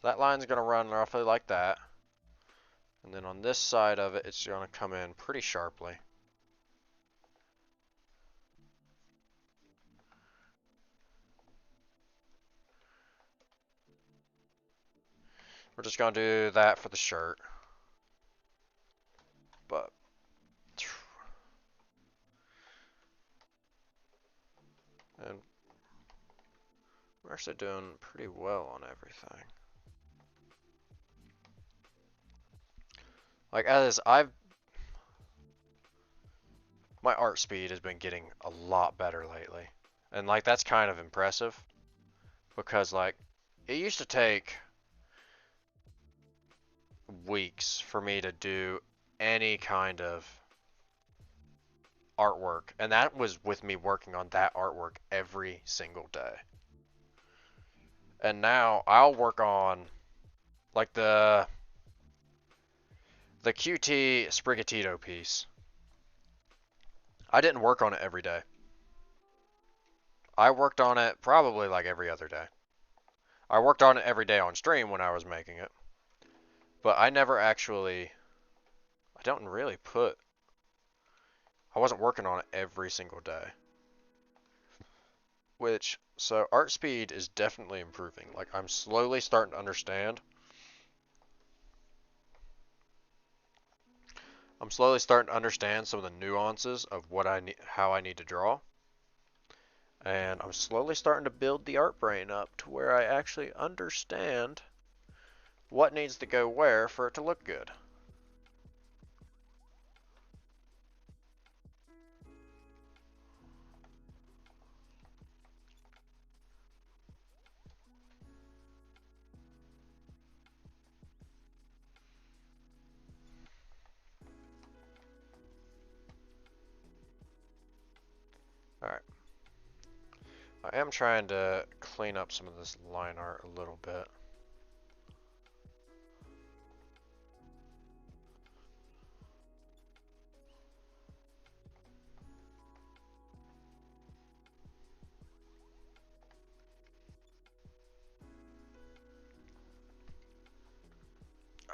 That line's going to run roughly like that. And then on this side of it, it's going to come in pretty sharply. We're just going to do that for the shirt. But and we're actually doing pretty well on everything. Like my art speed has been getting a lot better lately. And like that's kind of impressive because like it used to take weeks for me to do any kind of artwork, and that was with me working on that artwork every single day. And now I'll work on like the QT Sprigatito piece. I didn't work on it every day. I worked on it probably like every other day. I worked on it every day on stream when I was making it. But I never actually, I don't really I wasn't working on it every single day. So art speed is definitely improving. Like I'm slowly starting to understand. I'm slowly starting to understand some of the nuances of what I need, how I need to draw. And I'm slowly starting to build the art brain up to where I actually understand what needs to go where for it to look good. Alright. I am trying to clean up some of this line art a little bit.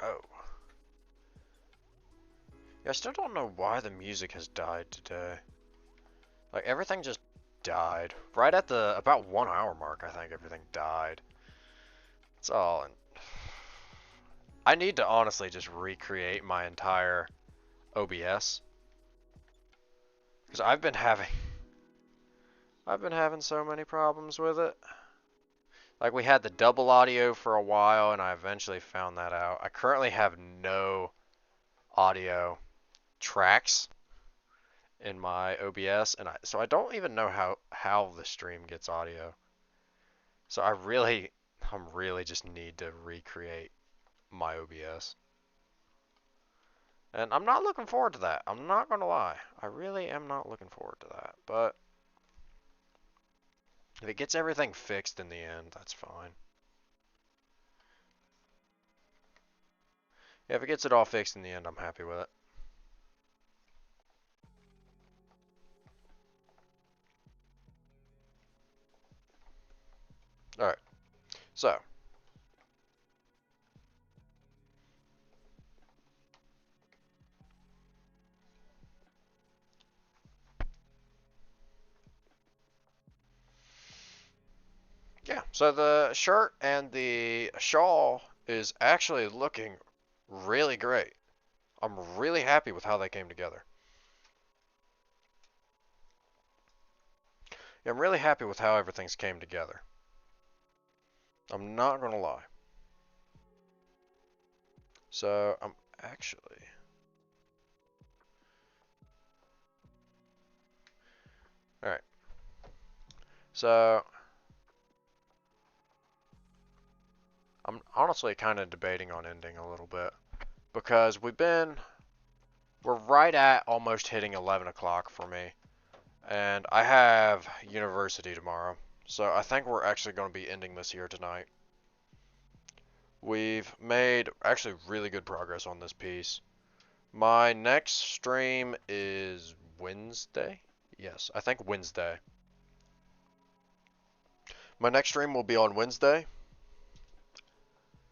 Oh. Yeah, I still don't know why the music has died today. Like, everything just died. Right at the about 1 hour mark, I think everything died. It's all. I need to honestly just recreate my entire OBS. Because I've been having so many problems with it. Like, we had the double audio for a while, and I eventually found that out. I currently have no audio tracks in my OBS, and so I don't even know how the stream gets audio. So I'm really just need to recreate my OBS. And I'm not looking forward to that. I'm not gonna lie. I really am not looking forward to that. But if it gets everything fixed in the end, that's fine. Yeah, if it gets it all fixed in the end, I'm happy with it. Alright, so. Yeah, so the shirt and the shawl is actually looking really great. I'm really happy with how they came together. Yeah, I'm really happy with how everything's came together. I'm not gonna lie. So, I'm actually... Alright. So, I'm honestly kind of debating on ending a little bit. Because we're right at almost hitting 11 o'clock for me. And I have university tomorrow. So I think we're actually going to be ending this here tonight. We've made actually really good progress on this piece. My next stream is Wednesday? Yes, I think Wednesday. My next stream will be on Wednesday.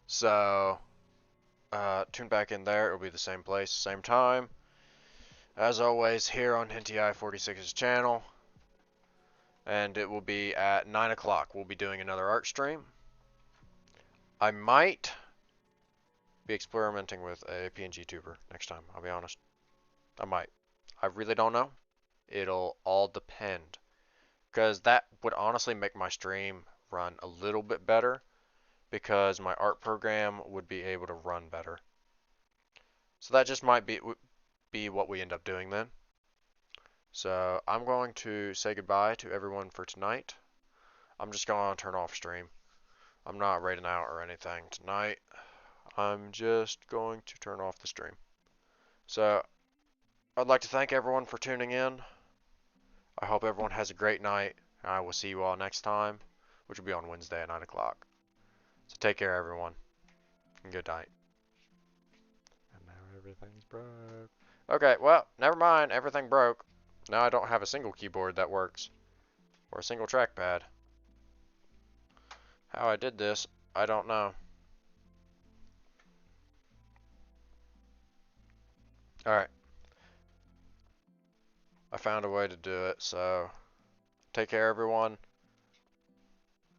So, tune back in there. It'll be the same place, same time. As always, here on HintyEye46's channel. And it will be at 9 o'clock. We'll be doing another art stream. I might be experimenting with a PNG tuber next time, I'll be honest. I might. I really don't know. It'll all depend. Because that would honestly make my stream run a little bit better. Because my art program would be able to run better. So that just might be what we end up doing then. So I'm going to say goodbye to everyone for tonight. I'm just going to turn off stream. I'm not raiding out or anything tonight. I'm just going to turn off the stream. So I'd like to thank everyone for tuning in. I hope everyone has a great night. I will see you all next time, which will be on Wednesday at 9 o'clock. So take care, everyone, and good night. And now everything's broke. Okay, well, never mind. Everything broke. Now I don't have a single keyboard that works, or a single trackpad. How I did this, I don't know. Alright. I found a way to do it, so take care, everyone.